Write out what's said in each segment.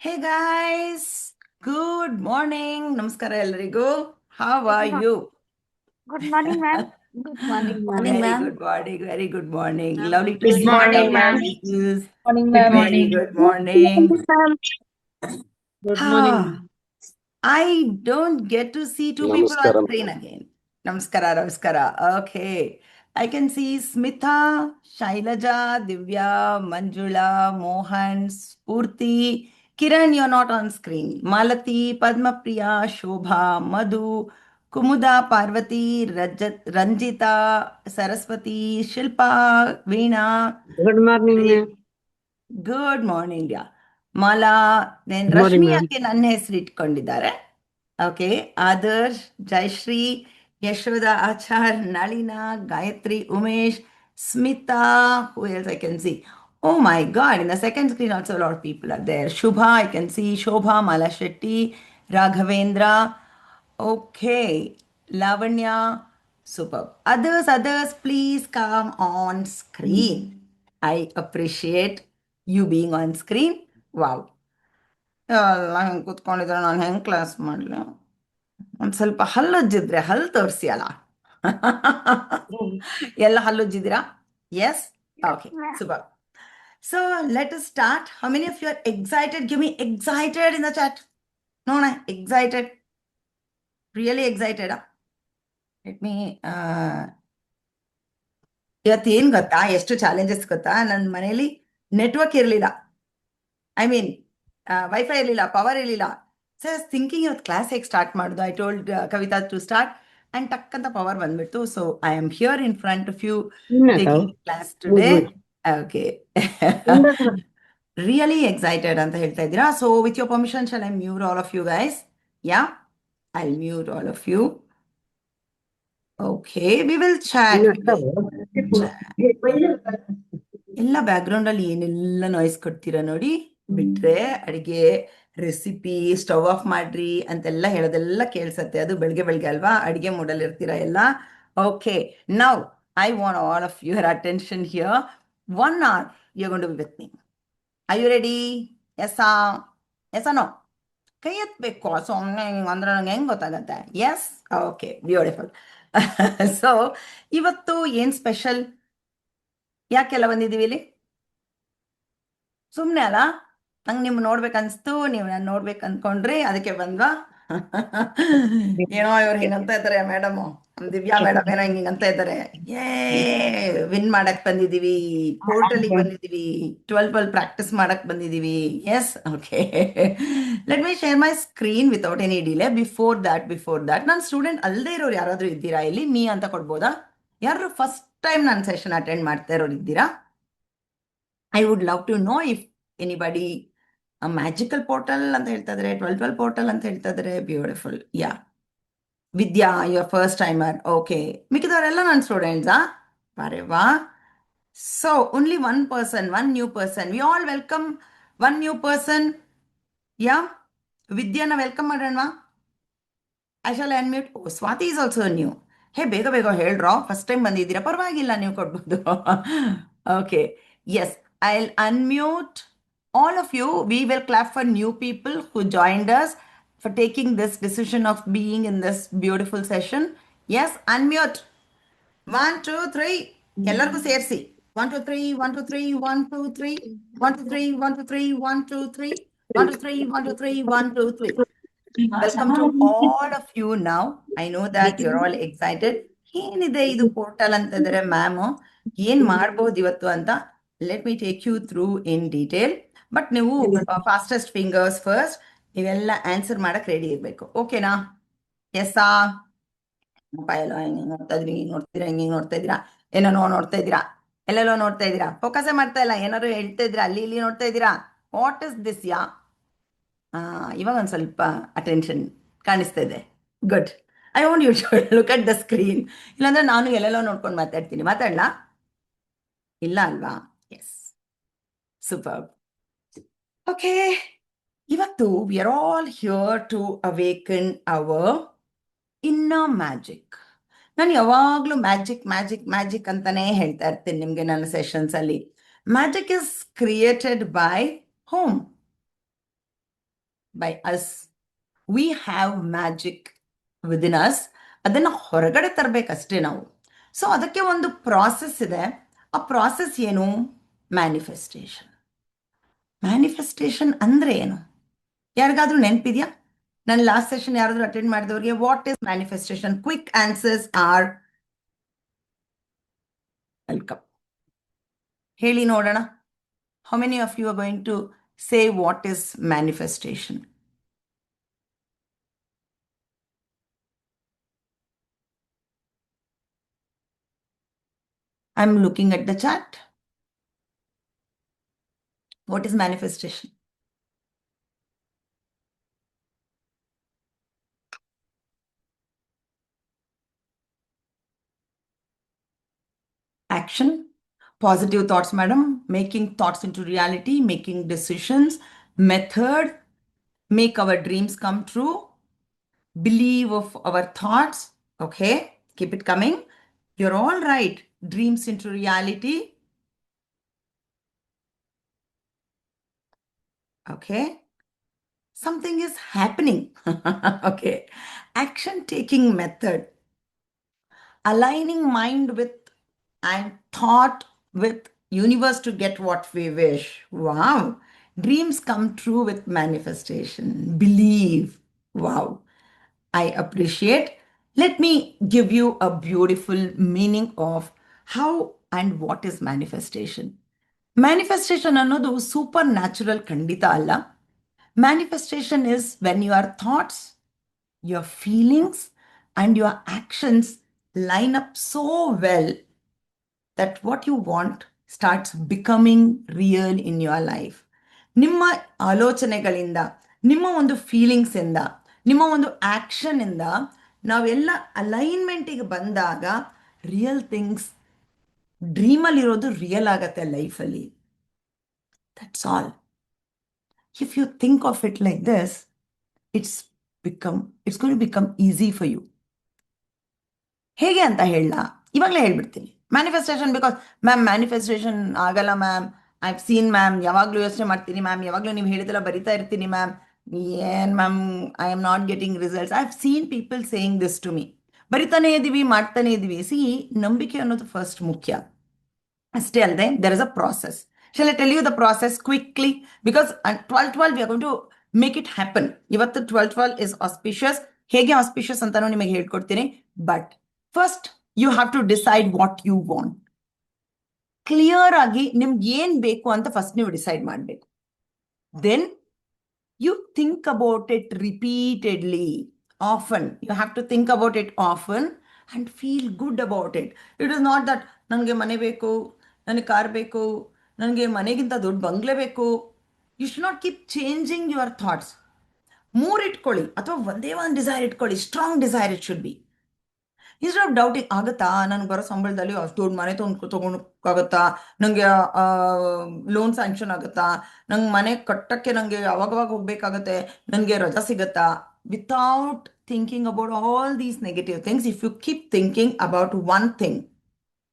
Hey guys, good morning. Namaskara ಎಲ್ಲರಿಗೂ. How Good are morning. you? Good morning, ma'am. Good morning, ma'am. Very good morning, very good morning. Ma'am, Lovely good to morning, see all ma'am. of your faces. Morning, Good ma'am. Very morning. good morning. Good morning, Ah, ma'am. I don't get to see two people on Namaskaram. screen again. Namaskara, namaskara. Okay. I can see Smitha, Shailaja, Divya, Manjula, Mohan, Spurti. Kiran, you're not on screen. Malati, Padmapriya, Shobha, Madhu, Kumuda, Parvati, Ranjita, Saraswati, Shilpa, Veena. Good morning, ma'am. Good morning ಯಾ Mala then Good morning, Rashmi ma'am. ಯಾಕೆ ನನ್ನ ಹೆಸರು ಇಟ್ಕೊಂಡಿದ್ದಾರೆ. Okay, Adarsh, Jayashree, Yashoda Achar, Nalina, Gayatri, Umesh, Smita, who else I can see? Oh my God, in the second screen also a lot of people are there. Shubha, I can see Shobha, Mala Shetty, Raghavendra. Okay, Lavanya, superb. Others, please come on screen. I appreciate you being on screen. Wow. ಎಲ್ಲ ಹೆಂಗೆ ಕೂತ್ಕೊಂಡಿದ್ರೆ ನಾನು ಹೆಂಗೆ class ಮಾಡಲಿ? ಒಂದು ಸ್ವಲ್ಪ ಹಲ್ಲುಜ್ಜಿದ್ರೆ ಹಲ್ಲು ತೋರಿಸಿ ಅಲ್ಲ. ಎಲ್ಲ ಹಲ್ಲುಜ್ಜಿದ್ದೀರಾ? Yes? Okay, Ma'am. Super. So let us start. How many of you are excited? Give me excited in the chat. ನೋಡೋಣ, excited. Really excited? Let me ಇವತ್ತೇನು ಗೊತ್ತಾ, ಎಷ್ಟು ಚಾಲೆಂಜಸ್ ಗೊತ್ತಾ, ನನ್ನ ಮನೇಲಿ ನೆಟ್ವರ್ಕ್ ಇರಲಿಲ್ಲ. ಐ ಮೀನ್ ವೈಫೈ ಇರಲಿಲ್ಲ, ಪವರ್ ಇರಲಿಲ್ಲ. ಸೊ ಥಿಂಕಿಂಗ್ ಇವತ್ತು ಕ್ಲಾಸ್ ಹೇಗೆ ಸ್ಟಾರ್ಟ್ ಮಾಡೋದು. I told Kavita to start and talk ಅಂತ ಪವರ್ ಬಂದ್ಬಿಡ್ತು. So I am here in front of you taking class today. Okay, really excited ಅಂತ ಹೇಳ್ತಾ ಇದ್ದೀರಾ. So with your permission shall I mute all of you guys? Yeah, I mute all of you. Okay, we will chat. ಎಲ್ಲ background ಅಲ್ಲಿ ಏನೆಲ್ಲ noise ಕೊಡ್ತೀರಾ ನೋಡಿ. ಬಿಟ್ರೆ ಅಡಿಗೆ, ರೆಸಿಪಿ, ಸ್ಟವ್ ಆಫ್ ಮಾಡ್ರಿ ಅಂತೆಲ್ಲ ಹೇಳೋದೆಲ್ಲ ಕೇಳಿಸತ್ತೆ. ಅದು ಬೆಳಗ್ಗೆ ಬೆಳಗ್ಗೆ ಅಲ್ವಾ, ಅಡಿಗೆ ಮೂಡಲ್ಲಿ ಇರ್ತೀರಾ ಎಲ್ಲ. Okay, now I want all of your attention here. 1 hour you're going to be with me. Are you ready? ಎಸ್ಸಾ ಎಸ್ಸನೋ? ಕೈ ಎತ್ತಬೇಕು, ಸುಮ್ಮನೆ ಅಂದ್ರೆ ನಂಗೆ ಹೆಂಗೆ ಗೊತ್ತಾಗತ್ತೆ? ಎಸ್? Okay, beautiful. ಸೊ ಇವತ್ತು ಏನು ಸ್ಪೆಷಲ್? ಯಾಕೆಲ್ಲ ಬಂದಿದ್ದೀವಿ ಇಲ್ಲಿ? ಸುಮ್ಮನೆ ಅಲ್ಲ, ನಂಗೆ ನಿಮ್ಗೆ ನೋಡ್ಬೇಕನ್ಸ್ತು, ನೀವು ನಾನು ನೋಡ್ಬೇಕು ಅಂದ್ಕೊಂಡ್ರಿ, ಅದಕ್ಕೆ ಬಂದ್ವಾ? ಏನೋ ಇವ್ರು ಹಿಂಗಂತ ಇದ್ದಾರೆ ಮೇಡಮು, ದಿವ್ಯಾ ಮೇಡಮ್ ಏನೋ ಹಿಂಗಂತ ಇದ್ದಾರೆ. ಏ ವಿನ್ ಮಾಡಕ್ ಬಂದಿದೀವಿ, ಪೋರ್ಟಲಿಗೆ ಬಂದಿದೀವಿ, 12 ಪ್ರಾಕ್ಟೀಸ್ ಮಾಡಕ್ ಬಂದಿದೀವಿ. Yes, okay. Let me share my screen without any delay. Before that ನನ್ನ ಸ್ಟೂಡೆಂಟ್ ಅಲ್ಲದೆ ಇರೋರು ಯಾರಾದರೂ ಇದ್ದೀರಾ ಇಲ್ಲಿ? ಮೀ ಅಂತ ಕೊಡ್ಬೋದಾ? ಯಾರು ಫಸ್ಟ್ ಟೈಮ್ ನನ್ನ ಸೆಷನ್ ಅಟೆಂಡ್ ಮಾಡ್ತಾ ಇರೋರು ಇದ್ದೀರಾ? I would love to know if anybody. Magical portal ಅಂತ ಹೇಳ್ತಾ ಇದ್ದಾರೆ, 12 ಪೋರ್ಟಲ್ ಅಂತ ಹೇಳ್ತಾ ಇದ್ದಾರೆ. Beautiful. Yeah, Vidya, your first timer. Okay, ಮಿಕ್ಕಿದವರೆಲ್ಲ ನನ್ನ ಸ್ಟೂಡೆಂಟ್ಸಾ? ಅರೆ ವಾ. So only one person, one new person. We all welcome one new person. Yeah, ವಿದ್ಯಾನ ವೆಲ್ಕಮ್ ಮಾಡೋಣ. I shall unmute. Oh, Swathi is also new. Hey, ಬೇಗ ಬೇಗ ಹೇಳ್ರೋ, ಫಸ್ಟ್ ಟೈಮ್ ಬಂದಿದ್ದೀರಾ, ಪರವಾಗಿಲ್ಲ, ನೀವು ಕೊಡ್ಬೋದು. Okay, yes, I'll unmute all of you. We will clap for new people who joined us for taking this decision of being in this beautiful session. Yes, unmute. 1 2 3 ಎಲ್ಲರಿಗೂ ಸೇರಿಸಿ. 1 2 3 1 2 3 1 2 3 1 2 3 1 2 3 1 2 3 1 2 3 1 2 3 1 2 3. Welcome to all of you now. I know that you're all excited. ಏನಿದೆ ಇದು portal ಅಂತ ಇದ್ದಾರೆ ma'am, ಏನ್ ಮಾಡ್ಬೋದು ಇವತ್ತು ಅಂತ. Let me take you through in detail. But ನೀವು ಫಾಸ್ಟೆಸ್ಟ್ ಫಿಂಗರ್ಸ್ ಫಸ್ಟ್, ನೀವೆಲ್ಲ ಆನ್ಸರ್ ಮಾಡಕ್ ರೆಡಿ ಇರ್ಬೇಕು. ಓಕೆನಾ? ಎಸ್ಸಾ? ಮೊಬೈಲ್ ಹಿಂಗೆ ನೋಡ್ತಾ ಇದ್ರಿ, ನೋಡ್ತೀರಾ, ಹಿಂಗೆ ನೋಡ್ತಾ ಇದ್ದೀರಾ, ಏನೋ ನೋಡ್ತಾ ಇದ್ದೀರಾ, ಎಲ್ಲೆಲ್ಲೋ ನೋಡ್ತಾ ಇದ್ದೀರಾ, ಫೋಕಸೇ ಮಾಡ್ತಾ ಇಲ್ಲ, ಏನಾದ್ರು ಹೇಳ್ತಾ ಇದ್ದೀರಾ, ಅಲ್ಲಿ ಇಲ್ಲಿ ನೋಡ್ತಾ ಇದ್ದೀರಾ. ವಾಟ್ ಇಸ್ ದಿಸ್ ಯಾ? ಇವಾಗ ಒಂದು ಸ್ವಲ್ಪ ಅಟೆನ್ಷನ್ ಕಾಣಿಸ್ತಾ ಇದೆ. Good. I want you to look at the screen. ಇಲ್ಲಾಂದ್ರೆ ನಾನು ಎಲ್ಲೆಲ್ಲೋ ನೋಡ್ಕೊಂಡು ಮಾತಾಡ್ತೀನಿ. ಮಾತಾಡಲಾ? ಇಲ್ಲ ಅಲ್ವಾ? Yes, super. ಓಕೆ, ಇವತ್ತು we are all here to awaken our inner magic. ನಾನು ಯಾವಾಗಲೂ ಮ್ಯಾಜಿಕ್ ಮ್ಯಾಜಿಕ್ ಮ್ಯಾಜಿಕ್ ಅಂತಾನೆ ಹೇಳ್ತಾ ಇರ್ತೀನಿ ನಿಮಗೆ ನನ್ನ ಸೆಷನ್ಸ್ ಅಲ್ಲಿ. Magic is created by home. by us. We have magic within us. ಅದನ್ನು ಹೊರಗಡೆ ತರಬೇಕಷ್ಟೇ ನಾವು. ಸೊ ಅದಕ್ಕೆ ಒಂದು ಪ್ರಾಸೆಸ್ ಇದೆ. ಆ ಪ್ರಾಸೆಸ್ ಏನು? ಮ್ಯಾನಿಫೆಸ್ಟೇಷನ್. ಮ್ಯಾನಿಫೆಸ್ಟೇಷನ್ ಅಂದರೆ ಏನು? ಯಾರಿಗಾದ್ರೂ ನೆನಪಿದೆಯಾ? ನನ್ನ ಲಾಸ್ಟ್ ಸೆಷನ್ ಯಾರಾದರೂ ಅಟೆಂಡ್ ಮಾಡಿದವರಿಗೆ what is manifestation? Quick answers are welcome. ಹೇಳಿ ನೋಡೋಣ. How many of you are going to say what is manifestation? I'm looking at the chat. What is manifestation? Action. Positive thoughts, madam. Making thoughts into reality, making decisions. Method. Make our dreams come true. Believe of our thoughts. Okay, keep it coming. You're all right. Dreams into reality. Okay. Something is happening. Okay. Action taking method. Aligning mind with and thought with universe to get what we wish. Wow. Dreams come true with manifestation. Believe. Wow. I appreciate. Let me give you a beautiful meaning of how and what is manifestation. Manifestation ಅನ್ನೋದು super natural ಖಂಡಿತ ಅಲ್ಲ. Manifestation is when your thoughts, your feelings, and your actions line up so well that what you want starts becoming real in your life. ನಿಮ್ಮ ಆಲೋಚನೆಗಳಿಂದ, ನಿಮ್ಮ ಒಂದು feelings ಇಂದ, ನಿಮ್ಮ ಒಂದು action ಇಂದ ನಾವೆಲ್ಲ ಅಲೈನ್ಮೆಂಟಿಗೆ ಬಂದಾಗ ರಿಯಲ್ ಥಿಂಗ್ಸ್, ಡ್ರೀಮಲ್ಲಿರೋದು ರಿಯಲ್ ಆಗತ್ತೆ ಲೈಫಲ್ಲಿ. That's all. If you think of it like this, it's going to become easy for you. ಹೇಗೆ ಅಂತ ಹೇಳ ಇವಾಗಲೇ ಹೇಳ್ಬಿಡ್ತೀನಿ. ಮ್ಯಾನಿಫೆಸ್ಟೇಷನ್ ಬಿಕಾಸ್ ಮ್ಯಾಮ್ ಮ್ಯಾನಿಫೆಸ್ಟೇಷನ್ ಆಗಲ್ಲ ma'am, I have scene ma'am, ಯಾವಾಗಲೂ ಯೋಚನೆ ಮಾಡ್ತೀನಿ ಮ್ಯಾಮ್, ಯಾವಾಗಲೂ ನೀವು ಹೇಳಿದೆಲ್ಲ ಬರಿತಾ ಇರ್ತೀನಿ ಮ್ಯಾಮ್, ಏನ್ ma'am I am not getting results. I have seen people saying this to me. ಬರಿತಾನೆ ಇದ್ದೀವಿ, ಮಾಡ್ತಾನೆ ಇದ್ದೀವಿ. ನಂಬಿಕೆ ಅನ್ನೋದು ಫಸ್ಟ್ ಮುಖ್ಯ. ಅಷ್ಟೇ ಅಲ್ಲದೆ there is a process. Shall I tell you the process quickly? Because 12/12 we are going to make it happen. ಇವತ್ತು 12/12 is auspicious. ಹೇಗೆ auspicious ಅಂತಾನು ನಿಮಗೆ ಹೇಳ್ಕೊಡ್ತೀನಿ. But first you have to decide what you want. Clear ಆಗಿ ನಿಮ್ಗೆ ಏನ್ ಬೇಕು ಅಂತ ಫಸ್ಟ್ ನೀವು ಡಿಸೈಡ್ ಮಾಡಬೇಕು. Then you think about it repeatedly, often. You have to think about it often and feel good about it. It is not that ನನಗೆ ಮನೆ ಬೇಕು, ನನಗೆ ಕಾರ್ ಬೇಕು, ನನಗೆ ಮನೆಗಿಂತ ದೊಡ್ಡ ಬಂಗ್ಲೆ ಬೇಕು. You should not keep changing your thoughts. 3 ಇಟ್ಕೊಳ್ಳಿ ಅಥವಾ ಒಂದೇ ಒಂದು ಡಿಸೈರ್ ಇಟ್ಕೊಳ್ಳಿ. Strong desire it should be. Instead of doubting, ಆಗುತ್ತಾ ನನಗೆ ಬರೋ ಸಂಬಳದಲ್ಲಿ ಅಷ್ಟು ದೊಡ್ಡ ಮನೆ ತೊಗೊಳಕ್ಕಾಗುತ್ತಾ, ನನಗೆ ಲೋನ್ ಸ್ಯಾಂಕ್ಷನ್ ಆಗುತ್ತಾ, ನಂಗೆ ಮನೆ ಕಟ್ಟಕ್ಕೆ ನನಗೆ ಅವಾಗವಾಗ ಹೋಗ್ಬೇಕಾಗತ್ತೆ, ನನಗೆ ರಜಾ ಸಿಗುತ್ತಾ? Without thinking about all these negative things, if you keep thinking about one thing,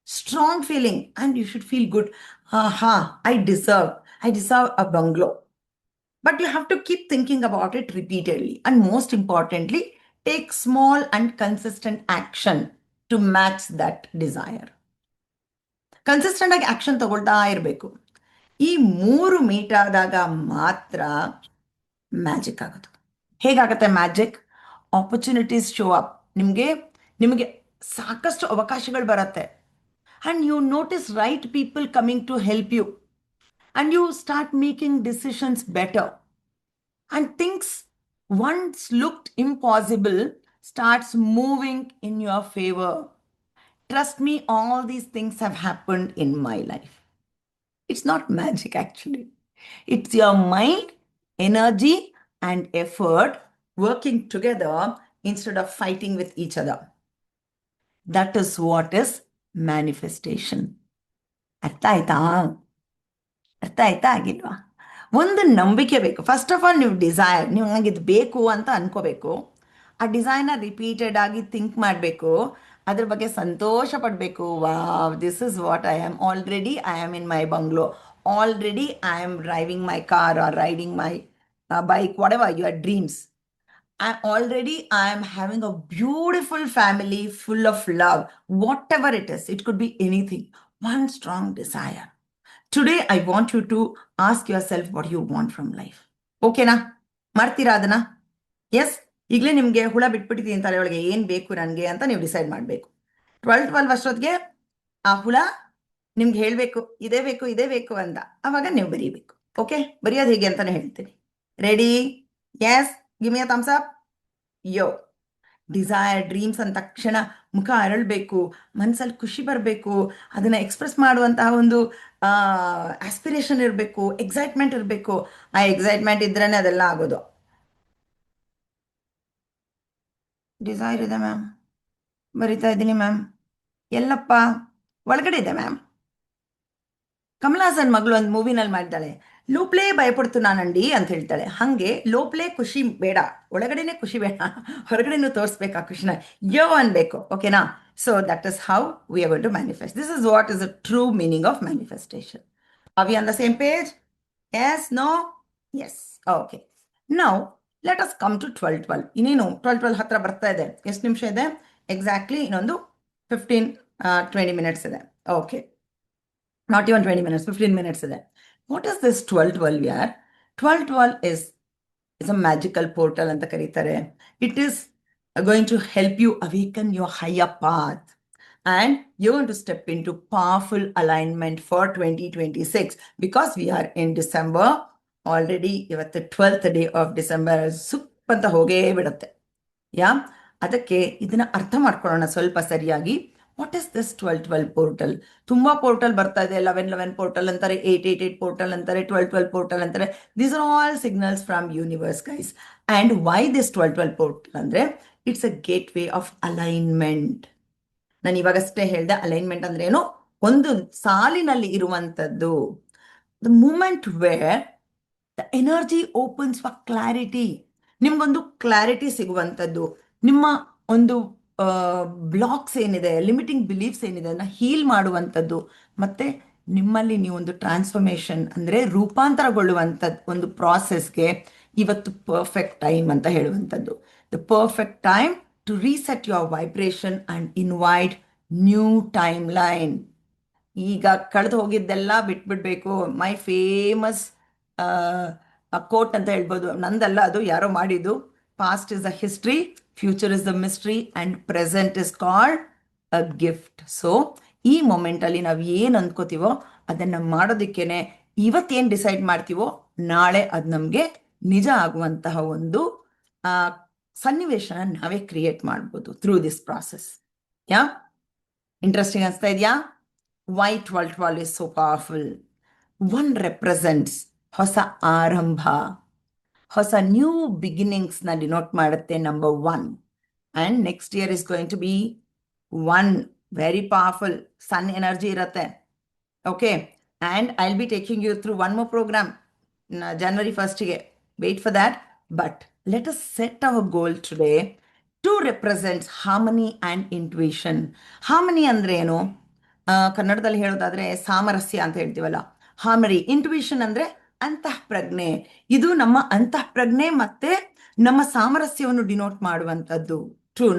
strong feeling, and you should feel good. I deserve a bungalow. But you have to keep thinking about it repeatedly. And most importantly, take small and consistent action to match that desire. Consistent ಆಗಿ action ತಗೊಳ್ತಾ ಇರಬೇಕು. ಈ 3 meet ಆದಾಗ ಮಾತ್ರ magic ಆಗೋದು. ಹೇಗಾಗತ್ತೆ magic? Opportunities show up. ನಿಮಗೆ ಸಾಕಷ್ಟು ಅವಕಾಶಗಳು ಬರುತ್ತೆ. And you notice right people coming to help you. And you start making decisions better. And things once looked impossible starts moving in your favor. Trust me, all these things have happened in my life. It's not magic actually. It's your mind, energy, and effort working together instead of fighting with each other. That is what is manifestation. ಅರ್ಥ ಆಯ್ತಾ ಆಗಿಲ್ವಾ? ಒಂದು ನಂಬಿಕೆ ಬೇಕು. First of all ನೀವು desire, ನೀವು ನನಗೆ ಇದು ಬೇಕು ಅಂತ ಅನ್ಕೋಬೇಕು. ಆ ಡಿಸೈರ್ನ ರಿಪೀಟೆಡ್ ಆಗಿ ಥಿಂಕ್ ಮಾಡಬೇಕು, ಅದ್ರ ಬಗ್ಗೆ ಸಂತೋಷ ಪಡಬೇಕು. Wow, this is what I am. Already I am in my bungalow. Already I am driving my car or riding my bike, whatever your dreams. I am having a beautiful family full of love, whatever it is. It could be anything. One strong desire. Today, I want you to ask yourself what you want from life. ಓಕೆನಾ? ಮಾಡ್ತೀರಾ ಅದನ್ನ? S, ಈಗಲೇ ನಿಮಗೆ ಹುಳ ಬಿಟ್ಬಿಟ್ಟಿದ್ದೀನಿ ತಲೆಯೊಳಗೆ ಏನು ಬೇಕು ನನಗೆ ಅಂತ ನೀವು ಡಿಸೈಡ್ ಮಾಡಬೇಕು. 12 ಅಷ್ಟೊತ್ತಿಗೆ ಆ ಹುಳ ನಿಮ್ಗೆ ಹೇಳಬೇಕು ಇದೇ ಬೇಕು ಇದೇ ಬೇಕು ಅಂತ. ಅವಾಗ ನೀವು ಬರೀಬೇಕು. ಓಕೆ, ಬರೆಯೋದು ಹೇಗೆ ಅಂತಾನೆ ಹೇಳ್ತೀನಿ. ರೆಡಿ? ಎಸ್, ಗಿವ್ ಮಿ ಅ ಥಮ್ಸ್ ಅಪ್. ಯೋ, ಡಿಸೈರ್, ಡ್ರೀಮ್ಸ್ ಅಂದ ತಕ್ಷಣ ಮುಖ ಅರಳಬೇಕು, ಮನಸ್ಸಲ್ಲಿ ಖುಷಿ ಬರಬೇಕು, ಅದನ್ನ ಎಕ್ಸ್ಪ್ರೆಸ್ ಮಾಡುವಂತಹ ಒಂದು ಆಸ್ಪಿರೇಷನ್ ಇರಬೇಕು, ಎಕ್ಸೈಟ್ಮೆಂಟ್ ಇರಬೇಕು. ಆ ಎಕ್ಸೈಟ್ಮೆಂಟ್ ಇದ್ರೇನೆ ಅದೆಲ್ಲ ಆಗೋದು. ಡಿಸೈರ್ ಇದೆ ಮ್ಯಾಮ್, ಬರಿತಾ ಇದ್ದೀನಿ ಮ್ಯಾಮ್. ಎಲ್ಲಪ್ಪ? ಒಳಗಡೆ ಇದೆ ಮ್ಯಾಮ್. ಕಮಲಾಸನ್ ಮಗಳು ಒಂದು ಮೂವಿನಲ್ಲಿ ಮಾಡಿದ್ದಾಳೆ, ಲೋಪ್ಲೇ ಭಯಪಡ್ತು ನಾನಂಡಿ ಅಂತ ಹೇಳ್ತಾಳೆ. ಹಾಗೆ ಲೋಪ್ಲೇ ಖುಷಿ ಬೇಡ, ಒಳಗಡೆನೆ ಖುಷಿ ಬೇಡ, ಹೊರಗಡೆನೂ ತೋರಿಸ್ಬೇಕು ಆ ಖುಷಿನ. ಯೋ ಅನ್ಬೇಕು. ಓಕೆನಾ? So that is how we are going to manifest. This is what is the true meaning of manifestation. Are we on the same page? Yes? No? Yes. Okay, now let us come to 12-12. ಇನ್ನೇನು 12-12 ಹತ್ರ ಬರ್ತಾ ಇದೆ. ಎಷ್ಟು ನಿಮಿಷ ಇದೆ? Exactly ಇನ್ನೊಂದು 15-20 minutes ಇದೆ. Okay, not even 20 minutes, 15 minutes ಇದೆ. ವಾಟ್ ಇಸ್ ದಿಸ್ 12-12 ಯಾರ್? 12-12 is a magical portal ಅಂತ ಕರೀತಾರೆ. It is going to help you awaken your higher path and you're going to step into powerful alignment for 2026 because we are in December already. ಇವತ್ತು 12th day of December ಸುಪ್ ಅಂತ ಹೋಗೇ ಬಿಡುತ್ತೆ. ಯಾ, ಅದಕ್ಕೆ ಇದನ್ನ ಅರ್ಥ ಮಾಡ್ಕೊಳ್ಳೋಣ ಸ್ವಲ್ಪ ಸರಿಯಾಗಿ. What is this 12-12 portal? ತುಂಬಾ ಪೋರ್ಟಲ್ ಬರ್ತಾ ಇದೆ. 11-11 ಪೋರ್ಟಲ್ ಅಂತಾರೆ, 8-8 ಪೋರ್ಟಲ್ ಅಂತಾರೆ, 12-12 ಪೋರ್ಟಲ್ ಅಂತಾರೆ. These are all signals from universe guys. And why this 12-12 portal ಅಂದ್ರೆ it's a gateway of alignment. ನಾನು ಇವಾಗಷ್ಟೇ ಹೇಳ್ದೆ ಅಲೈನ್ಮೆಂಟ್ ಅಂದ್ರೆ ಏನು, ಒಂದು ಸಾಲಿನಲ್ಲಿ ಇರುವಂತದ್ದು. The moment where the energy opens for clarity. ನಿಮ್ಗೊಂದು ಕ್ಲಾರಿಟಿ ಸಿಗುವಂಥದ್ದು, ನಿಮ್ಮ ಒಂದು ಬ್ಲಾಕ್ಸ್ ಏನಿದೆ, ಲಿಮಿಟಿಂಗ್ ಬಿಲೀಫ್ಸ್ ಏನಿದೆ ಅದನ್ನ ಹೀಲ್ ಮಾಡುವಂಥದ್ದು, ಮತ್ತೆ ನಿಮ್ಮಲ್ಲಿ ನೀವೊಂದು ಟ್ರಾನ್ಸ್ಫಾರ್ಮೇಶನ್ ಅಂದ್ರೆ ರೂಪಾಂತರಗೊಳ್ಳುವಂಥದ್ದು ಒಂದು ಪ್ರಾಸೆಸ್ಗೆ ಇವತ್ತು ಪರ್ಫೆಕ್ಟ್ ಟೈಮ್ ಅಂತ ಹೇಳುವಂಥದ್ದು. The perfect time to reset your vibration and invite new timeline. ಈಗ ಕಳೆದು ಹೋಗಿದ್ದೆಲ್ಲ ಬಿಟ್ಬಿಡ್ಬೇಕು. ಮೈ ಫೇಮಸ್ ಕೋಟ್ ಅಂತ ಹೇಳ್ಬೋದು, ನಂದಲ್ಲ, ಅದು ಯಾರೋ ಮಾಡಿದ್ದು. Past is the history, future is the mystery and present is called a gift. So ಈ ಮೊಮೆಂಟಲ್ಲಿ ನಾವು ಏನು ಅನ್ಕೋತೀವೋ ಅದನ್ನು ಮಾಡೋದಕ್ಕೇನೆ ಇವತ್ತೇನು ಡಿಸೈಡ್ ಮಾಡ್ತೀವೋ ನಾಳೆ ಅದು ನಮಗೆ ನಿಜ ಆಗುವಂತಹ ಒಂದು ಸನ್ನಿವೇಶನ ನಾವೇ ಕ್ರಿಯೇಟ್ ಮಾಡ್ಬೋದು through this process. Yeah, interesting ಅನಿಸ್ತಾ ಇದೆಯಾ? Why 12-12 is so powerful? One represents ಹೊಸ ಆರಂಭ, ಹೊಸ ನ್ಯೂ ಬಿಗಿನಿಂಗ್ಸ್ನ ಡಿನೋಟ್ ಮಾಡುತ್ತೆ, number 1. And next year is going to be 1 very powerful sun energy ಇರುತ್ತೆ. Okay, and I will be taking you through one more program January 1st. Wait for that. But let us set our goal today to represents harmony and intuition. Harmony ಅಂದ್ರೆ ಏನು? ಕನ್ನಡದಲ್ಲಿ ಹೇಳೋದಾದ್ರೆ ಸಾಮರಸ್ಯ ಅಂತ ಹೇಳ್ತೀವಲ್ಲ, harmony. Intuition ಅಂದ್ರೆ ಅಂತಃಪ್ರಜ್ಞೆ. ಇದು ನಮ್ಮ ಅಂತಃಪ್ರಜ್ಞೆ ಮತ್ತೆ ನಮ್ಮ ಸಾಮರಸ್ಯವನ್ನು ಡಿನೋಟ್ ಮಾಡುವಂಥದ್ದು.